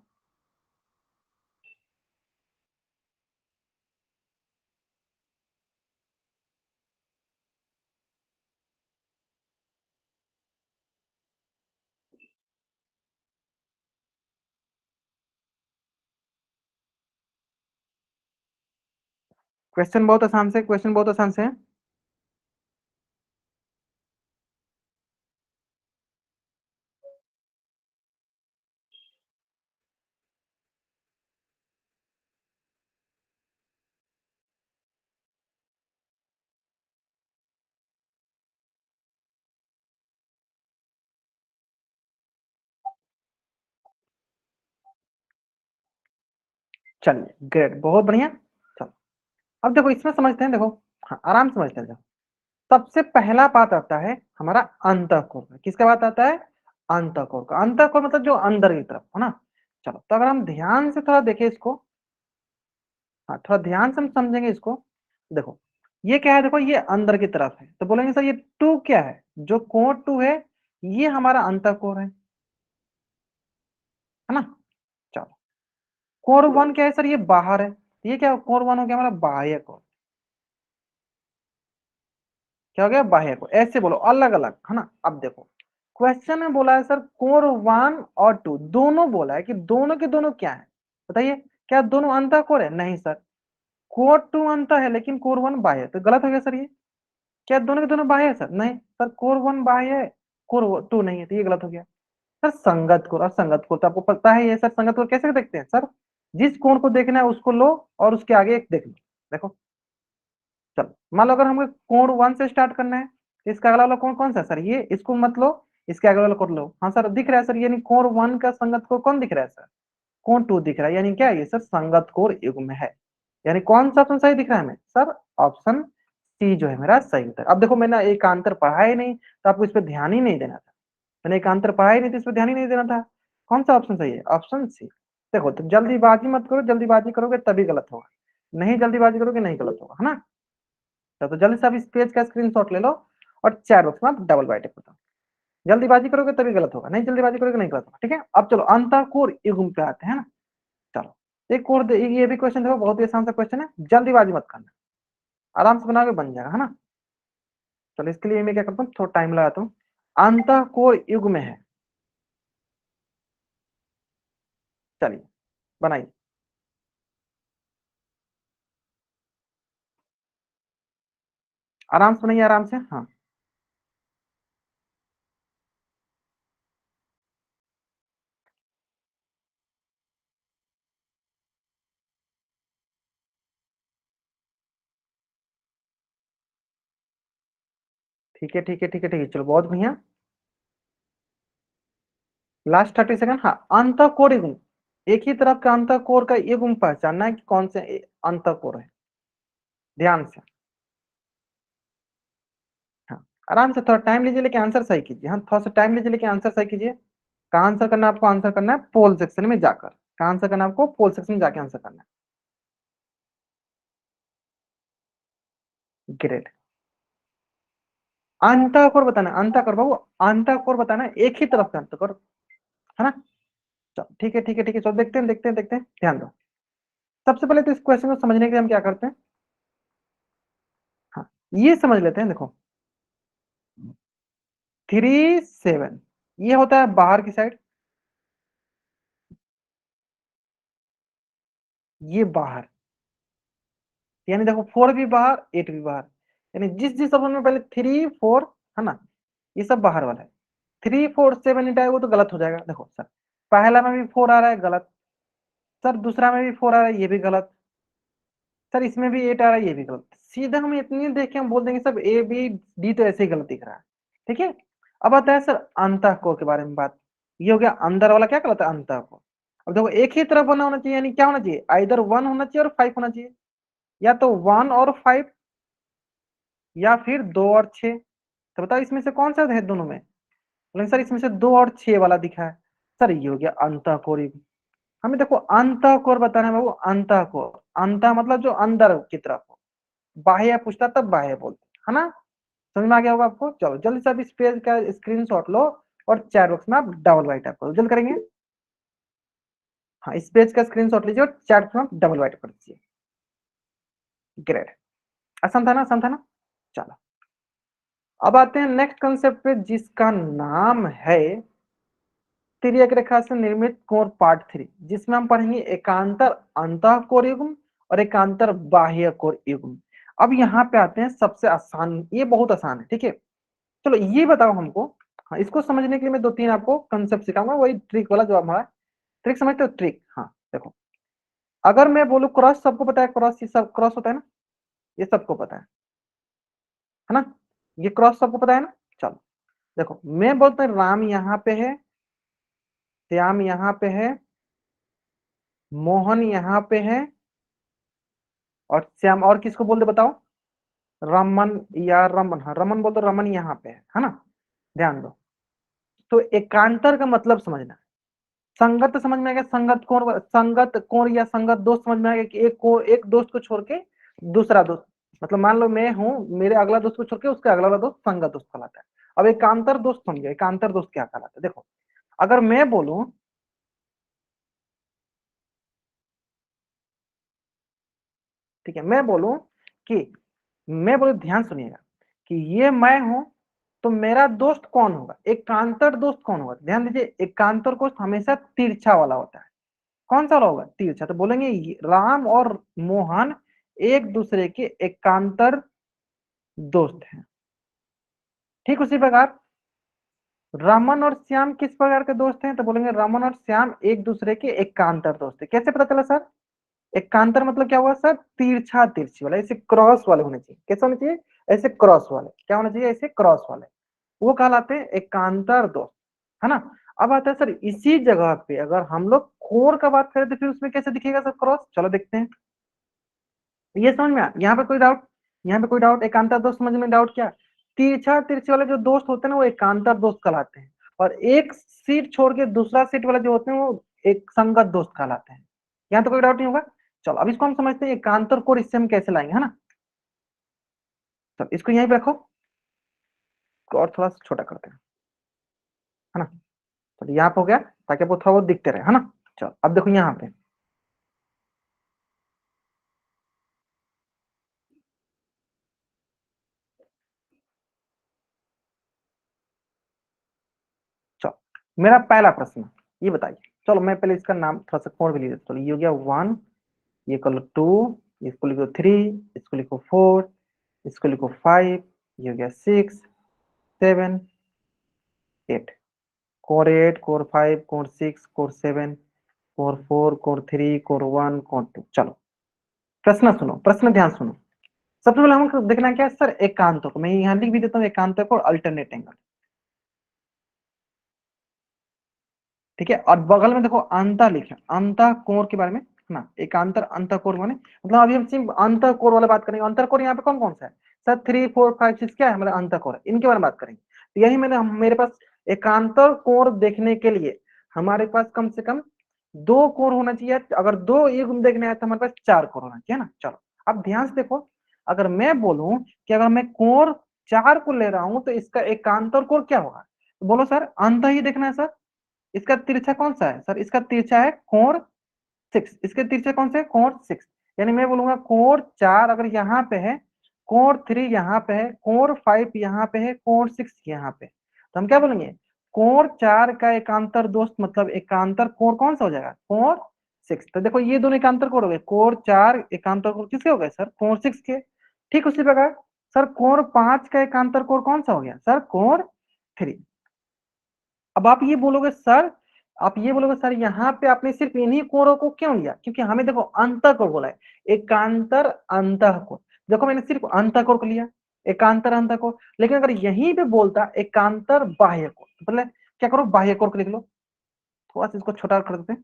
क्वेश्चन बहुत आसान से, क्वेश्चन बहुत आसान से है। चलिए ग्रेट, बहुत बढ़िया। चलो अब देखो, इसमें समझते हैं, देखो, हाँ आराम से समझते हैं। देखो, सबसे पहला बात आता है हमारा अंतःकोण का। किसका बात आता है, अंतःकोण का। अंतःकोण मतलब जो अंदर की तरफ, है ना। चलो तो अगर हम ध्यान से थोड़ा देखें इसको, हाँ थोड़ा ध्यान से हम समझेंगे इसको। देखो ये क्या है, देखो ये अंदर की तरफ है, तो बोलेंगे सर ये टू क्या है, जो कोण टू है ये हमारा अंतःकोण है ना। चलो, कोण वन क्या है सर, ये बाहर है, ये क्या, कोण वन हो गया हमारा बाह्य कोण। क्या हो गया, बाह्य कोण। ऐसे बोलो अलग अलग, है ना। अब देखो, क्वेश्चन में बोला है सर कोण वन और टू दोनों बोला है, कि दोनों के दोनों क्या है, बताइए। क्या दोनों अंतःकोण है, नहीं सर। कोण टू अंत है लेकिन कोण वन बाह्य है, तो गलत हो गया सर ये। क्या दोनों के दोनों बाह्य है सर, नहीं सर। कोण वन बाह्य है, कोण टू नहीं है, तो ये गलत हो गया। सर संगत कोण, और संगत कोण तो आपको पता है ये सर, संगत कोण कैसे देखते हैं सर, जिस कोण को देखना है उसको लो और उसके आगे एक देख लो। देखो, चलो मान लो अगर हमें कोण वन से स्टार्ट करना है, तो इसका अगला वाला कोण कौन सा है सर, ये, इसको मत लो, इसके अगला वाला कोण लो। हाँ सर दिख रहा है सर, यानी कोण वन का संगत कोण कौन दिख रहा है सर, कोण टू दिख रहा है, यानी क्या है ये सर, संगत कोण युग्म है। यानी कौन सा ऑप्शन सही दिख रहा है हमें सर, ऑप्शन सी जो है मेरा सही उत्तर। अब देखो मैंने एकांतर पढ़ा ही नहीं, तो आपको इस पर ध्यान ही नहीं देना था। मैंने एकांतर पढ़ा ही नहीं, तो इस पर ध्यान ही नहीं देना था। कौन सा ऑप्शन सही है, ऑप्शन सी। देखो तो जल्दीबाजी मत करो, जल्दीबाजी करोगे तभी गलत होगा, नहीं जल्दीबाजी करोगे नहीं गलत होगा, है ना। तो जल्दी से आप इस पेज का स्क्रीनशॉट ले लो और चैट बॉक्स में आप डबल बाइट बताओ। जल्दीबाजी करोगे तभी गलत होगा, नहीं जल्दीबाजी करोगे नहीं गलत होगा, ठीक है। अब चलो अंतःकोण युग्म पे आते हैं ना। चलो एक और ये भी क्वेश्चन देखो, बहुत ही आसान सा क्वेश्चन है, जल्दीबाजी मत करना, आराम से बनाओगे बन जाएगा, है ना। चलो इसके लिए मैं क्या करता हूँ, थोड़ा टाइम लगाता हूँ। अंतःकोण युग्म है, चलिए बनाइए, आराम से बनाइए, आराम से, हाँ। ठीक है ठीक है ठीक है ठीक है, चलो बहुत बढ़िया। लास्ट 30 सेकंड, हाँ। अंतःकोण युग्म, एक ही तरफ का अंतःकोण का युग्म पहचानना है कि कौन से अंतःकोण है, ध्यान से, हाँ। आराम से थोड़ा टाइम लीजिए, लेकिन आंसर सही कीजिए, हाँ थोड़ा सा टाइम लीजिए लेकिन आंसर सही कीजिए। कहाँ आंसर करना है आपको, आंसर करना है पोल सेक्शन में जाकर। कहाँ आंसर करना है आपको, पोल सेक्शन में जाके आंसर करना है, ग्रेट। अंतःकोण बताना, अंतःकोण बाबू, अंतःकोण बताना एक ही तरफ का अंतःकोण, है ना। चलो ठीक है ठीक है ठीक है, चलो देखते हैं ध्यान दो। सबसे पहले तो इस क्वेश्चन को समझने के लिए हम क्या करते हैं, हाँ ये समझ लेते हैं। देखो 3 7 ये होता है बाहर की साइड, ये बाहर, यानी देखो 4 भी बाहर 8 भी बाहर, यानी जिस जिस ऑप्शन में पहले 3 4 है ना, ये सब बाहर वाला है। 3 4 7 8 आएगा वो तो गलत हो जाएगा। देखो सर पहला में भी 4 आ रहा है, गलत। सर दूसरा में भी 4 आ रहा है, ये भी गलत। सर इसमें भी 8 आ रहा है, ये भी गलत। सीधा हम इतनी देख के हम बोल देंगे सब ए बी डी तो ऐसे ही गलत दिख रहा है। ठीक है, अब आता है सर अंतःकोर के बारे में बात। ये हो गया अंदर वाला, क्या कहलाता है, अंतःकोर। अब देखो एक ही तरफ बना होना चाहिए, यानी क्या होना चाहिए, आइदर 1 होना चाहिए और 5 होना चाहिए, या तो 1 और 5, या फिर 2 और 6। तो बताओ इसमें से कौन सा है दोनों में। बोलेंगे सर इसमें से 2 और 6 वाला दिखा है। सर ये हो गया अंतःकोर। हमें देखो अंतःकोर बताना है बाबू, अंतःकोर, अंत मतलब जो अंदर की तरफ हो। बाह्य पूछता तब बाह्य बोलते है ना। समझ में आ गया होगा आपको। चलो जल्दी से आप इस पेज का स्क्रीनशॉट लो और चैट बॉक्स में आप डबल राइट करो, जल्द करेंगे। हाँ इस पेज का स्क्रीनशॉट लीजिए और चैट बॉक्स में आप डबल राइट कर दीजिए। ग्रेट, आसान था ना, आसान था ना। चलो अब आते हैं नेक्स्ट कंसेप्ट पे, जिसका नाम है तिर्यक रेखा से निर्मित कोण पार्ट 3, जिसमें हम पढ़ेंगे एकांतर अंतःकोर युग्म और एकांतर बाह्य कोर युग्म। अब यहाँ पे आते हैं सबसे आसान, ये बहुत आसान है, ठीक है। चलो ये बताओ हमको, हाँ इसको समझने के लिए मैं 2 3 आपको कंसेप्ट सिखाऊंगा, वही ट्रिक वाला जो हमारा ट्रिक, समझते हो ट्रिक। हाँ देखो, अगर मैं बोलूँ क्रॉस, सबको पता है क्रॉस, ये सब क्रॉस होता है ना, ये सबको पता है ना, ये क्रॉस सबको पता है ना। चलो देखो मैं बोलता हूँ राम यहाँ पे है, श्याम यहाँ पे है, मोहन यहाँ पे है, और श्याम, और किसको बोल दे बताओ, रमन या रमन, हाँ रमन बोल दो, रमन यहाँ पे है ना। ध्यान दो, तो एकांतर का मतलब समझना। संगत तो समझ में आ गया, संगत कोण, संगत कोण या संगत दोस्त समझ में आ गया कि एक को, एक दोस्त को छोड़ के दूसरा दोस्त, मतलब मान लो मैं हूं, मेरे अगला दोस्त को छोड़ के उसका अगला वाला दोस्त संगत दोस्त कहलाता है। अब एकांतर दोस्त समझो, एकांतर दोस्त क्या कहलाता है। देखो अगर मैं बोलूं, ठीक है मैं बोलूं कि, मैं बोलूं ध्यान सुनिएगा, कि ये मैं हूं, तो मेरा दोस्त कौन होगा, एकांतर दोस्त कौन होगा। ध्यान दीजिए एकांतर दोस्त हमेशा तिरछा वाला होता है। कौन सा वाला होगा, तिरछा। तो बोलेंगे राम और मोहन एक दूसरे के एकांतर दोस्त हैं। ठीक उसी प्रकार रमन और श्याम किस प्रकार के दोस्त हैं, तो बोलेंगे रमन और श्याम एक दूसरे के एकांतर दोस्त है। कैसे पता चला सर, एकांतर मतलब क्या हुआ सर, तिरछा तिरछी वाला, ऐसे क्रॉस वाले होने चाहिए। कैसे होने चाहिए, ऐसे क्रॉस वाले, क्या होना चाहिए, ऐसे क्रॉस वाले, वो कहलाते हैं एकांतर दोस्त, है ना। अब आता है सर इसी जगह पे अगर हम लोग कोर का बात करें तो फिर उसमें कैसे दिखेगा सर क्रॉस, चलो देखते हैं। ये समझ में आया, यहाँ पे कोई डाउट, यहाँ पे कोई डाउट, एकांतर दोस्त समझ में डाउट क्या, तिरछा तिरछे वाले जो दोस्त होते हैं ना वो एकांतर दोस्त कहलाते हैं, और एक सीट छोड़ के दूसरा सीट वाले जो होते हैं वो एक संगत दोस्त कहलाते हैं। यहाँ तो कोई डाउट नहीं होगा। चलो अब इसको हम समझते हैं एकांतर कोर, इससे हम कैसे लाएंगे, है ना। चलो इसको यहीं पे रखो और थोड़ा सा छोटा करते हैं, है ना। चलो यहाँ पे हो गया, ताकि आपको थोड़ा बहुत दिखते रहे, है ना। चलो अब देखो यहाँ पे, चलो मेरा पहला प्रश्न ये बताइए। चलो मैं पहले इसका नाम थोड़ा सा कोण भी लिख देता हूँ। ये हो गया 1, ये कर लो 2, इसको लिखो 3, इसको लिखो 4, इसको लिखो 5, ये हो गया 6 7 8, core 8 core 5 core 6 core 7 core 4 core 3 core 1 core 2। चलो प्रश्न सुनो, प्रश्न ध्यान सुनो। सबसे पहले हमको देखना क्या है सर, एकांत को मैं यहाँ लिख भी देता हूँ, एकांत को अल्टरनेट एंगल। ठीक है, और बगल में देखो अंतर लिखे, अंतः कोण के बारे में ना, एकांतर अंतः कोण माने मतलब अभी हम सिर्फ अंतः कोण वाला बात करेंगे। अंतर कोण यहाँ पे कौन कौन सा है सर, 3 4 5 6 क्या है हमारा अंतः कोण, इनके बारे में बात करेंगे। तो यही मैंने, मेरे पास एकांतर कोण देखने के लिए हमारे पास कम से कम 2 कोण होना चाहिए, अगर 2 एक देखने आया तो हमारे पास 4 कोण होना चाहिए ना। चलो अब ध्यान से देखो, अगर मैं बोलूं कि अगर मैं कोण 4 को ले रहा हूं तो इसका एकांतर कोण क्या होगा, तो बोलो सर अंत ही देखना है सर, इसका तिरछा कौन सा है सर? इसका तिरछा है कोण 6। इसके तिरछे कौन से? कोण 6। यानी मैं बोलूंगा कोण 4 अगर यहाँ पे है, कोण 3 यहाँ पे है, कोण 5 यहाँ पे है, कोण 6 यहाँ पे, तो हम क्या बोलेंगे? कोण 4 का एकांतर दोस्त मतलब एकांतर कोण कौन सा हो जाएगा? कोण 6। तो देखो ये दोनों एकांतर कोण हो गए, कोण 4 एकांतर कोण किसके हो गए सर? कोण 6 के। ठीक उसी प्रकार सर कोण 5 का एकांतर कोण कौन सा हो गया सर? कोण 3। अब आप ये बोलोगे सर, आप ये बोलोगे सर यहाँ पे आपने सिर्फ इन्हीं कोणों को क्यों लिया? क्योंकि हमें देखो अंतःकोण बोला है, एकांतर अंतःकोण। देखो मैंने सिर्फ अंतःकोण को लिया, एकांतर अंतःकोण। लेकिन अगर यहीं पे बोलता एकांतर बाह्यकोण, तो पहले क्या करो, बाह्यकोण को लिख लो। थोड़ा सा इसको छोटा कर देते हैं,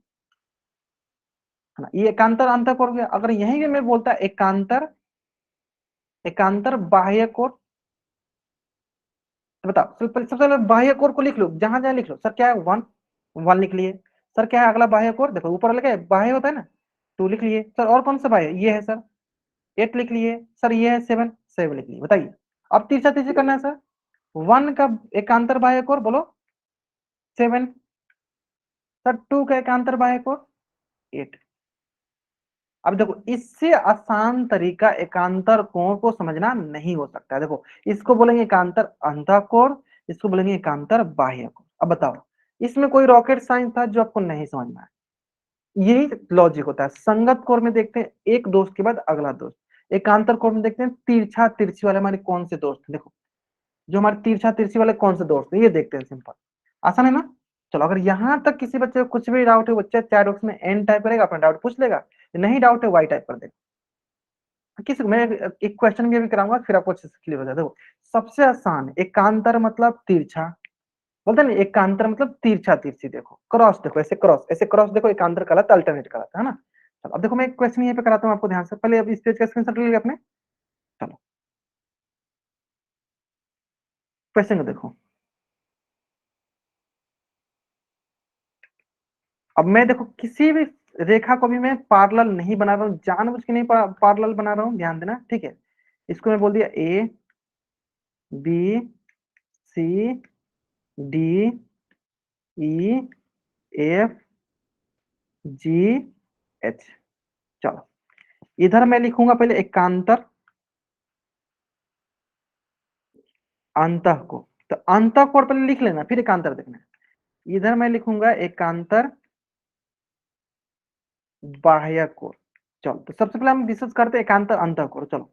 है ना। ये एकांतर अंतःकोण हो गया। अगर यहीं पे मैं बोलता एकांतर एकांतर बाह्यकोण, तो बताओ सबसे पहले बाह्य कोर को लिख लो, जहां जहां लिख लो। सर क्या है? 1 1 लिख लिए। सर क्या है अगला बाह्य कोर? देखो ऊपर लिखा है बाह्य होता है ना, 2 लिख लिए। सर और कौन सा बाह्य? ये है सर 8 लिख लिए। सर ये है 7 7 लिख लिए। बताइए अब तीसरा तीसरा करना है सर। 1 का एकांतर बाह्य कोर बोलो 7। सर 2 का एकांतर बाह्य कोर 8। अब देखो इससे आसान तरीका एकांतर कोण को समझना नहीं हो सकता है। देखो इसको बोलेंगे एकांतर अंतःकोण, इसको बोलेंगे एकांतर बाह्य कोण। अब बताओ इसमें कोई रॉकेट साइंस था जो आपको नहीं समझ में आया? यही लॉजिक होता है। संगत कोण में देखते हैं एक दोस्त के बाद अगला दोस्त, एकांतर कोण में देखते हैं तिरछा तिरछी वाले हमारे कौन से दोस्त हैं। देखो जो हमारे तिरछा तिरछी वाले कौन से दोस्त हैं ये देखते हैं। सिंपल आसान है ना। चलो अगर यहाँ तक किसी बच्चे को कुछ भी डाउट है, बच्चा चैट बॉक्स में एन टाइप करेगा, अपना डाउट पूछ लेगा। नहीं डाउट है वाई टाइप कर देगा। मैं एक क्वेश्चन भी अभी कराऊंगा, फिर आपको अच्छे से क्लियर हो जाएगा। देखो सबसे आसान एकांतर मतलब तिरछा, बोलते हैं ना एकांतर मतलब तिरछा तिरछी। देखो क्रॉस, देखो ऐसे क्रॉस देखो एकांतर कहलाता है, अल्टरनेट कहलाता है ना। चलो अब देखो मैं एक क्वेश्चन यहाँ पे कराता हूँ आपको ध्यान से। पहले अब इस पेज का स्क्रीनशॉट ले लिया आपने। चलो क्वेश्चन को देखो। अब मैं देखो किसी भी रेखा को भी मैं पैरेलल नहीं बना रहा हूँ, जानबूझ के नहीं पैरेलल बना रहा हूँ, ध्यान देना ठीक है। इसको मैं बोल दिया A B C D E F G H. चलो इधर मैं लिखूंगा पहले एकांतर अंतःकोण, तो अंतःकोण पहले लिख लेना फिर एकांतर देखना। इधर मैं लिखूंगा एकांतर बाह्य कोण। चलो तो सबसे पहले हम डिस्कस करते हैं एकांतर अंतःकोण। चलो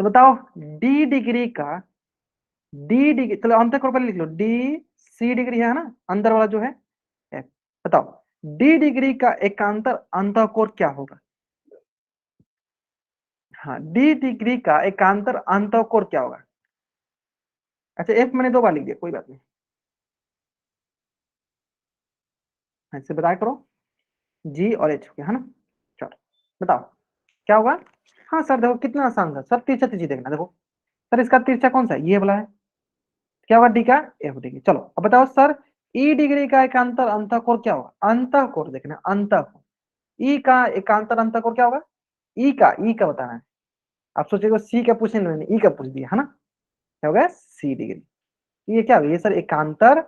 तो बताओ डी डिग्री का, डी डिग्री, चलो अंतःकोण पहले लिख लो, डी सी डिग्री है ना अंदर वाला जो है F। बताओ डी डिग्री का एकांतर अंतःकोण क्या होगा? हाँ डी डिग्री का एकांतर अंतःकोण क्या होगा? अच्छा एफ मैंने 2 बार लिख दिया, कोई बात नहीं, ऐसे बताया करो। जी और एच हो गया है ना। चलो बताओ क्या होगा? हाँ सर देखो कितना आसान था सर, तिरछा तिरछी देखना। देखो सर इसका तिरछा कौन सा है? ये वाला है। क्या होगा? डी का एफ डिग्री। चलो अब बताओ सर ई डिग्री का एकांतर अंतःकोण क्या होगा? अंतःकोण देखना, अंतःकोण। ई का एकांतर अंतःकोण क्या होगा? ई का बताना है। आप सोचेगा सी का पूछे, मैंने ई का पूछ दिया है ना। क्या होगा? सी डिग्री। ये क्या होगा? ये सर एकांतर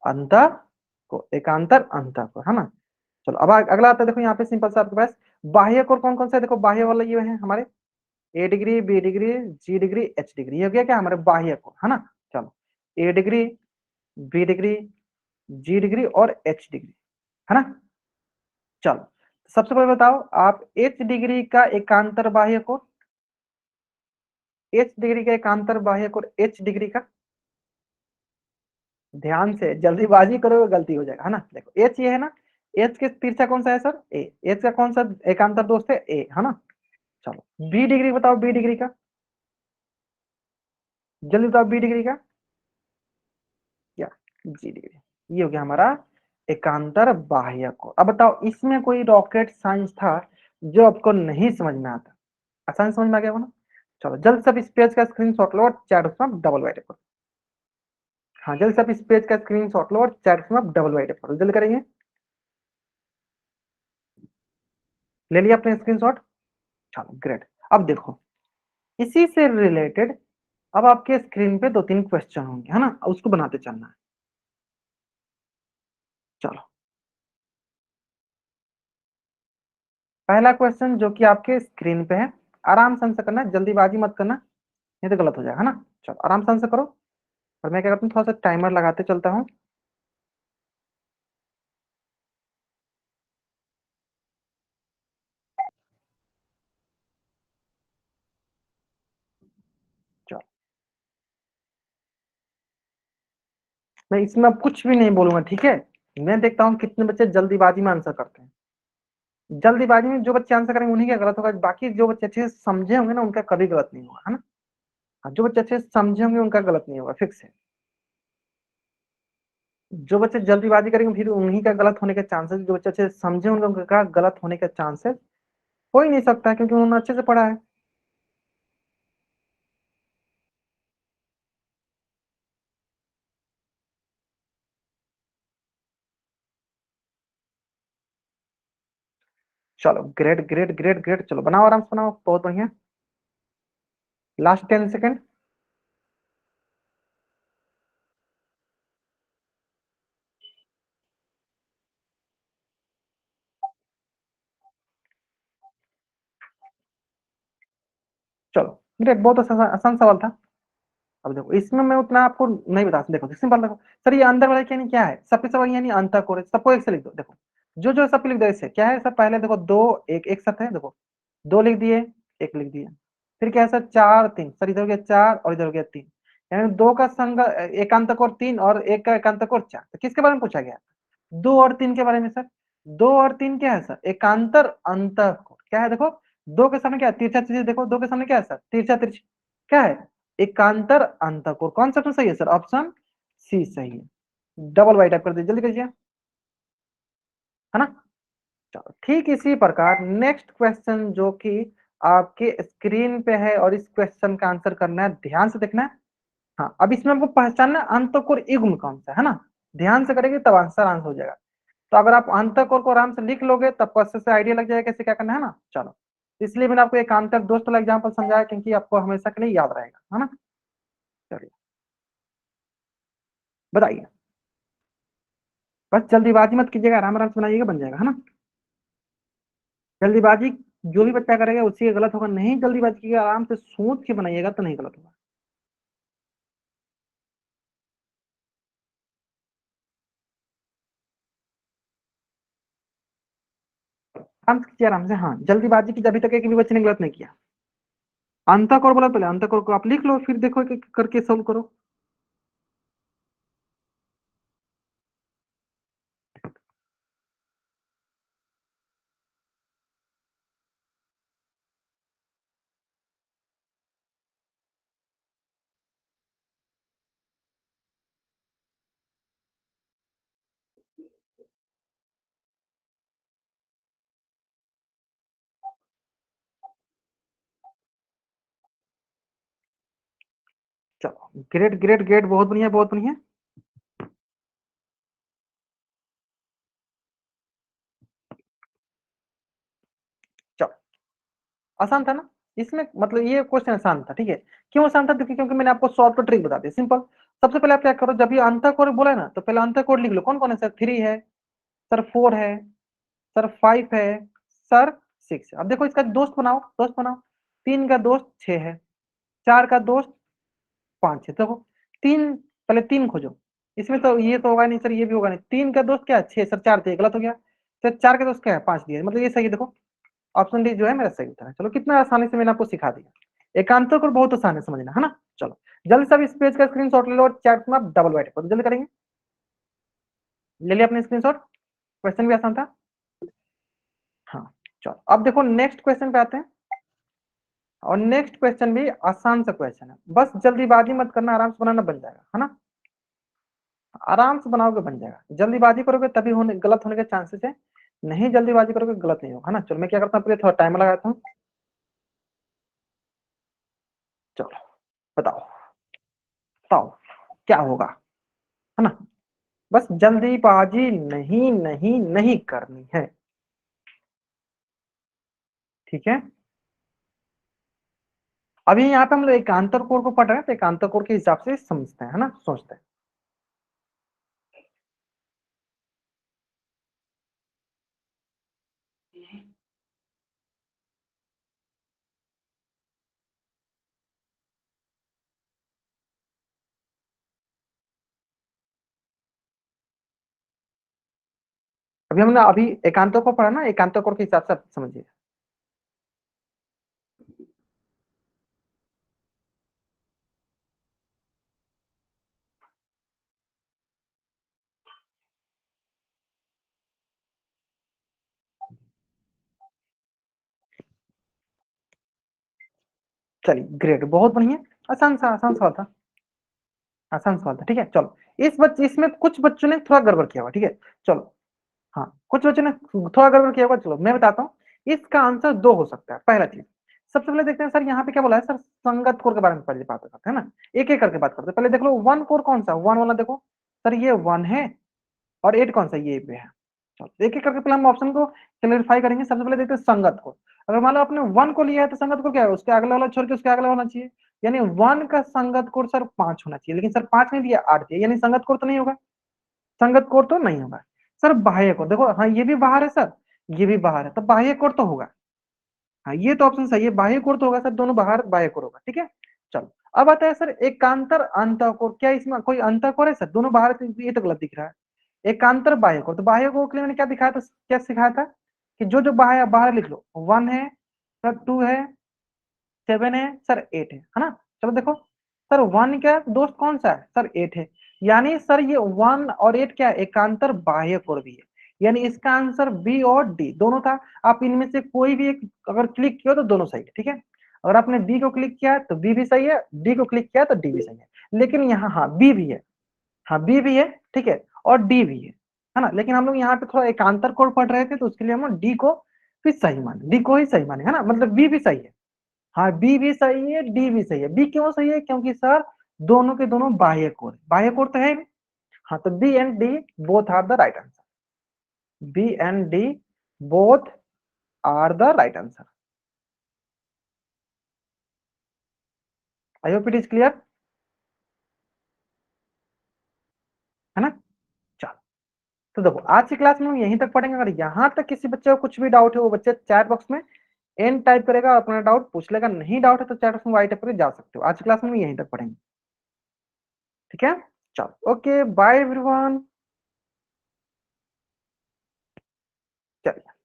अंतःकोण, एकांतर अंतःकोण है ना। चलो अब अगला आता है। देखो यहाँ पे सिंपल सा आपके पास बाह्य कोण कौन कौन सा है? देखो बाह्य वाला ये है हमारे ए डिग्री बी डिग्री जी डिग्री एच डिग्री। ये हो गया क्या हमारे बाह्य कोण है ना। चलो ए डिग्री बी डिग्री जी डिग्री और एच डिग्री है ना। चलो सबसे पहले बताओ आप एच डिग्री का एकांतर बाह्य कोण, एच डिग्री का एकांतर बाह्य कोण एच डिग्री का। ध्यान से जल्दीबाजी करोगे गलती हो जाएगा है ना। देखो एच ये है ना, एच के तिरछा कौन सा है सर? ए। एच का कौन सा एकांतर दोस्त है? ए है ना। चलो बी डिग्री बताओ, बी डिग्री का जल्दी बताओ, बी डिग्री का क्या? जी डिग्री। ये हो गया हमारा एकांतर बाह्य कोण। अब बताओ इसमें कोई रॉकेट साइंस था जो आपको नहीं समझ में आता? आसान समझ में आ गया होगा ना। चलो जल्द से अब इस पेज का स्क्रीनशॉट लो और चैट उसमें डबल वाइट करो। हाँ जल्द से अब इस पेज का स्क्रीनशॉट लो और चैट उसमें डबल वाइट करो, जल्द करेंगे। ले लिया अपने स्क्रीनशॉट? चलो ग्रेट। अब देखो इसी से रिलेटेड अब आपके स्क्रीन पे 2-3 क्वेश्चन होंगे है ना, उसको बनाते चलना है। चलो पहला क्वेश्चन जो कि आपके स्क्रीन पे है, आराम से आंसर करना, जल्दीबाजी मत करना, नहीं तो गलत हो जाएगा, है ना। चलो आराम से आंसर करो, और मैं क्या करता हूँ, थोड़ा सा टाइमर लगाते चलता हूँ। चलो मैं इसमें अब कुछ भी नहीं बोलूंगा, ठीक है। मैं देखता हूँ कितने बच्चे जल्दीबाजी में आंसर करते हैं। जल्दीबाजी में जो बच्चे आंसर करेंगे उन्हीं का गलत होगा, बाकी जो बच्चे अच्छे से समझे होंगे ना उनका कभी गलत नहीं होगा, है ना। हाँ, जो बच्चे अच्छे से समझे होंगे उनका गलत नहीं होगा, फिक्स है। जो बच्चे जल्दीबाजी करेंगे फिर उन्हीं का गलत होने के चांसेस, जो बच्चे अच्छे से समझे होंगे उनका गलत होने के चांसेस हो ही नहीं सकता है, क्योंकि उन्होंने अच्छे से पढ़ा है। चलो ग्रेट ग्रेट ग्रेट ग्रेट, चलो बनाओ आराम से बनाओ, बहुत बढ़िया। Last 10 second. चलो ग्रेट, बहुत आसान आसान सवाल था। अब देखो इसमें मैं उतना आपको नहीं बता सकता, देखो सिंपल देखो। सर ये अंदर वाला यानी क्या है, सबके सब यानी अंतर कोण, सबको एक से लिख दो, देखो जो जो सब लिख दो ऐसे क्या है सर, पहले देखो दो, एक एक साथ है, देखो दो लिख दिए, एक लिख दिए, फिर क्या है सर, चार तीन, सर इधर हो गया चार और इधर हो गया तीन, यानी दो का संग एकांतक और तीन और एक का एकांतक और चार, तो किसके बारे में पूछा गया, दो और तीन के बारे में सर। दो और तीन क्या है सर, एकांतर अंतर कोण क्या है, देखो दो के सामने क्या है, तिरछा तिरछा, देखो दो के सामने क्या है सर, तिरछा तिरछा, क्या है, एकांतर अंतर कोण। कौन सा ऑप्शन सही है सर, ऑप्शन सी सही है। डबल वाई टाइप कर दीजिए, जल्दी कीजिए, है ना। चलो ठीक इसी प्रकार नेक्स्ट क्वेश्चन जो कि आपके स्क्रीन पे है, और इस क्वेश्चन का आंसर करना है, ध्यान से देखना है। हाँ अब इसमें आपको पहचानना है अंतःकोण युग्म कौन सा है ना, ध्यान से करेंगे तब आंसर आंसर हो जाएगा। तो अगर आप अंतःकोण को आराम से लिख लोगे तब अच्छे से आइडिया लग जाएगा कैसे क्या करना है ना। चलो इसलिए मैंने आपको एक आंतर दोस्त वाला एग्जाम्पल समझाया, क्योंकि आपको हमेशा के लिए याद रहेगा, है ना। चलिए बताइए, बस जल्दीबाजी मत कीजिएगा, आराम आराम से बनाइएगा, बन जाएगा, है ना। जल्दीबाजी जो भी बच्चा करेगा उसी का गलत होगा, नहीं जल्दीबाजी कीजिएगा, आराम से सोच के बनाइएगा तो नहीं गलत होगा। आराम से कीजिए, आराम से, हाँ जल्दीबाजी की अभी तक एक भी बच्चे ने गलत नहीं किया। अंतःकोण बोला, पहले अंतःकोण को आप लिख लो, फिर देखो कि करके सोल्व करो। चलो ग्रेट ग्रेट ग्रेट, बहुत बढ़िया बहुत बढ़िया। चलो आसान था ना, इसमें मतलब ये क्वेश्चन आसान था, ठीक है। क्यों आसान था, क्योंकि क्योंकि मैंने आपको सॉल्व का ट्रिक बता दिया, सिंपल। सबसे पहले आप क्या करो, जब ये अंतःकोण बोला है ना, तो पहले अंतःकोण लिख लो, कौन कौन है सर, थ्री है सर, फोर है सर, फाइव है सर, सिक्स है। अब देखो इसका दोस्त बनाओ, दोस्त बनाओ, तीन का दोस्त छह है, चार का दोस्त पांच है, देखो तीन, पहले तीन खोजो, इसमें तो ये तो होगा नहीं सर, ये भी होगा नहीं, तीन का दोस्त क्या है, छह सर, चार थे, गलत हो गया। सर चार का दोस्त क्या है, पांच दिया, मतलब ये सही है, देखो ऑप्शन डी जो है मेरा सही उत्तर है। चलो कितना आसानी से मैंने आपको सिखा दिया, एकांतर को बहुत आसान है समझना, है ना। चलो जल्दी से अब इस पेज का स्क्रीनशॉट ले लो और चैट में आप डबल वाइट करो, जल्दी करेंगे। ले लिया अपने स्क्रीनशॉट, क्वेश्चन भी आसान था। हाँ चलो अब देखो नेक्स्ट क्वेश्चन पे आते हैं, और नेक्स्ट क्वेश्चन भी आसान सा क्वेश्चन है, बस जल्दीबाजी मत करना, आराम से बनाना, बन जाएगा, है ना। आराम से बनाओगे बन जाएगा, जल्दीबाजी करोगे तभी होने गलत होने के चांसेस है, नहीं जल्दीबाजी करोगे गलत नहीं होगा, है ना। चलो मैं क्या करता हूँ, पहले थोड़ा टाइम लगाता हूँ। चलो बताओ, बताओ क्या होगा, है ना। बस जल्दीबाजी नहीं नहीं नहीं करनी है, ठीक है। अभी यहाँ पे हम लोग एकांतर कोण को पढ़ रहे हैं, तो एकांतर कोण के हिसाब से समझते हैं, है ना, सोचते हैं। अभी हमने अभी एकांत को पढ़ा ना, एकांत कोण के हिसाब से आप समझिए। चलिए ग्रेट, बहुत बढ़िया, आसान सवाल था, आसान सवाल था। ठीक है चलो, इसमें कुछ बच्चों ने थोड़ा गड़बड़ किया हुआ, ठीक है चलो। हाँ, कुछ बच्चों ने थोड़ा गड़बड़ किया होगा, चलो मैं बताता हूँ। इसका आंसर दो हो सकता है। पहला चीज, सबसे पहले देखते हैं सर यहाँ पे क्या बोला है। सर संगत कोर के बारे में पहले बात करते हैं ना, एक एक करके बात करते हैं। पहले देख लो वन कोर कौन सा, वन वाला देखो सर, ये वन है। और एट कौन सा, ये पे है। चलो एक एक करके पहले हम ऑप्शन को क्लेरिफाई करेंगे। सबसे पहले देखते हैं संगत कोर। अगर मान लो आपने वन को लिया है तो संगत कोर क्या है, उसके अगला वाला छोड़ के उसके अगला होना चाहिए। यानी वन का संगत कोर सर 5 होना चाहिए, लेकिन सर 5 नहीं दिया, 8 दिया, यानी संगत कोर तो नहीं होगा, संगत कोर तो नहीं होगा। सर बाह्य कोर देखो, हाँ ये भी बाहर है सर, ये भी बाहर है, तो बाह्य कोर तो होगा। हाँ ये तो ऑप्शन सही है, बाह्य कोर तो होगा सर, दोनों बाहर बाह्य कोर होगा। ठीक है चलो, अब आता है सर एकांतर अंतःकोर। क्या इसमें कोई अंतःकोर है सर, दोनों बाहर, ये तो गलत दिख रहा है। एकांतर बाह्य कोर, तो बाह्य कोर के लिए मैंने क्या दिखाया था, क्या सिखाया था कि जो जो बाहर बाहर लिख लो, वन है सर, टू है, सेवन है सर, एट है ना। चलो देखो सर, वन क्या दोस्त कौन सा है सर, एट है। यानी सर ये वन और एट क्या है, एकांतर बाह्य कोर भी है। यानी इसका आंसर बी और डी दोनों था। आप इनमें से कोई भी एक अगर क्लिक किया तो दोनों सही है। ठीक है, अगर आपने डी को क्लिक किया तो बी भी सही है, डी को क्लिक किया तो डी भी सही है। लेकिन यहाँ हाँ बी भी है, हाँ बी भी है, ठीक है, और डी भी है ना। लेकिन हम लोग यहाँ पे थोड़ा एकांतर कोड पढ़ रहे थे, तो उसके लिए हम डी को भी सही माने, डी को ही सही माने, है ना, मतलब बी भी सही है। हाँ बी भी सही है, डी भी सही है। बी क्यों सही है, क्योंकि सर दोनों के दोनों बाह्य कोर, बाह्य कोर तो है नहीं। हाँ तो B and D both are the right answer, B and D both are the right answer. I hope it is clear, है ना। चलो, तो देखो आज की क्लास में हम यहीं तक पढ़ेंगे। अगर यहाँ तक किसी बच्चे को कुछ भी डाउट है, वो बच्चे चैट बॉक्स में एन टाइप करेगा, अपना डाउट पूछ लेगा। नहीं डाउट है तो चैट बॉक्स में वाई टाइप करके जा सकते हो। आज की क्लास में हम यहीं तक पढ़ेंगे, ठीक है। चलो ओके, बाय एवरीवन। चलिए।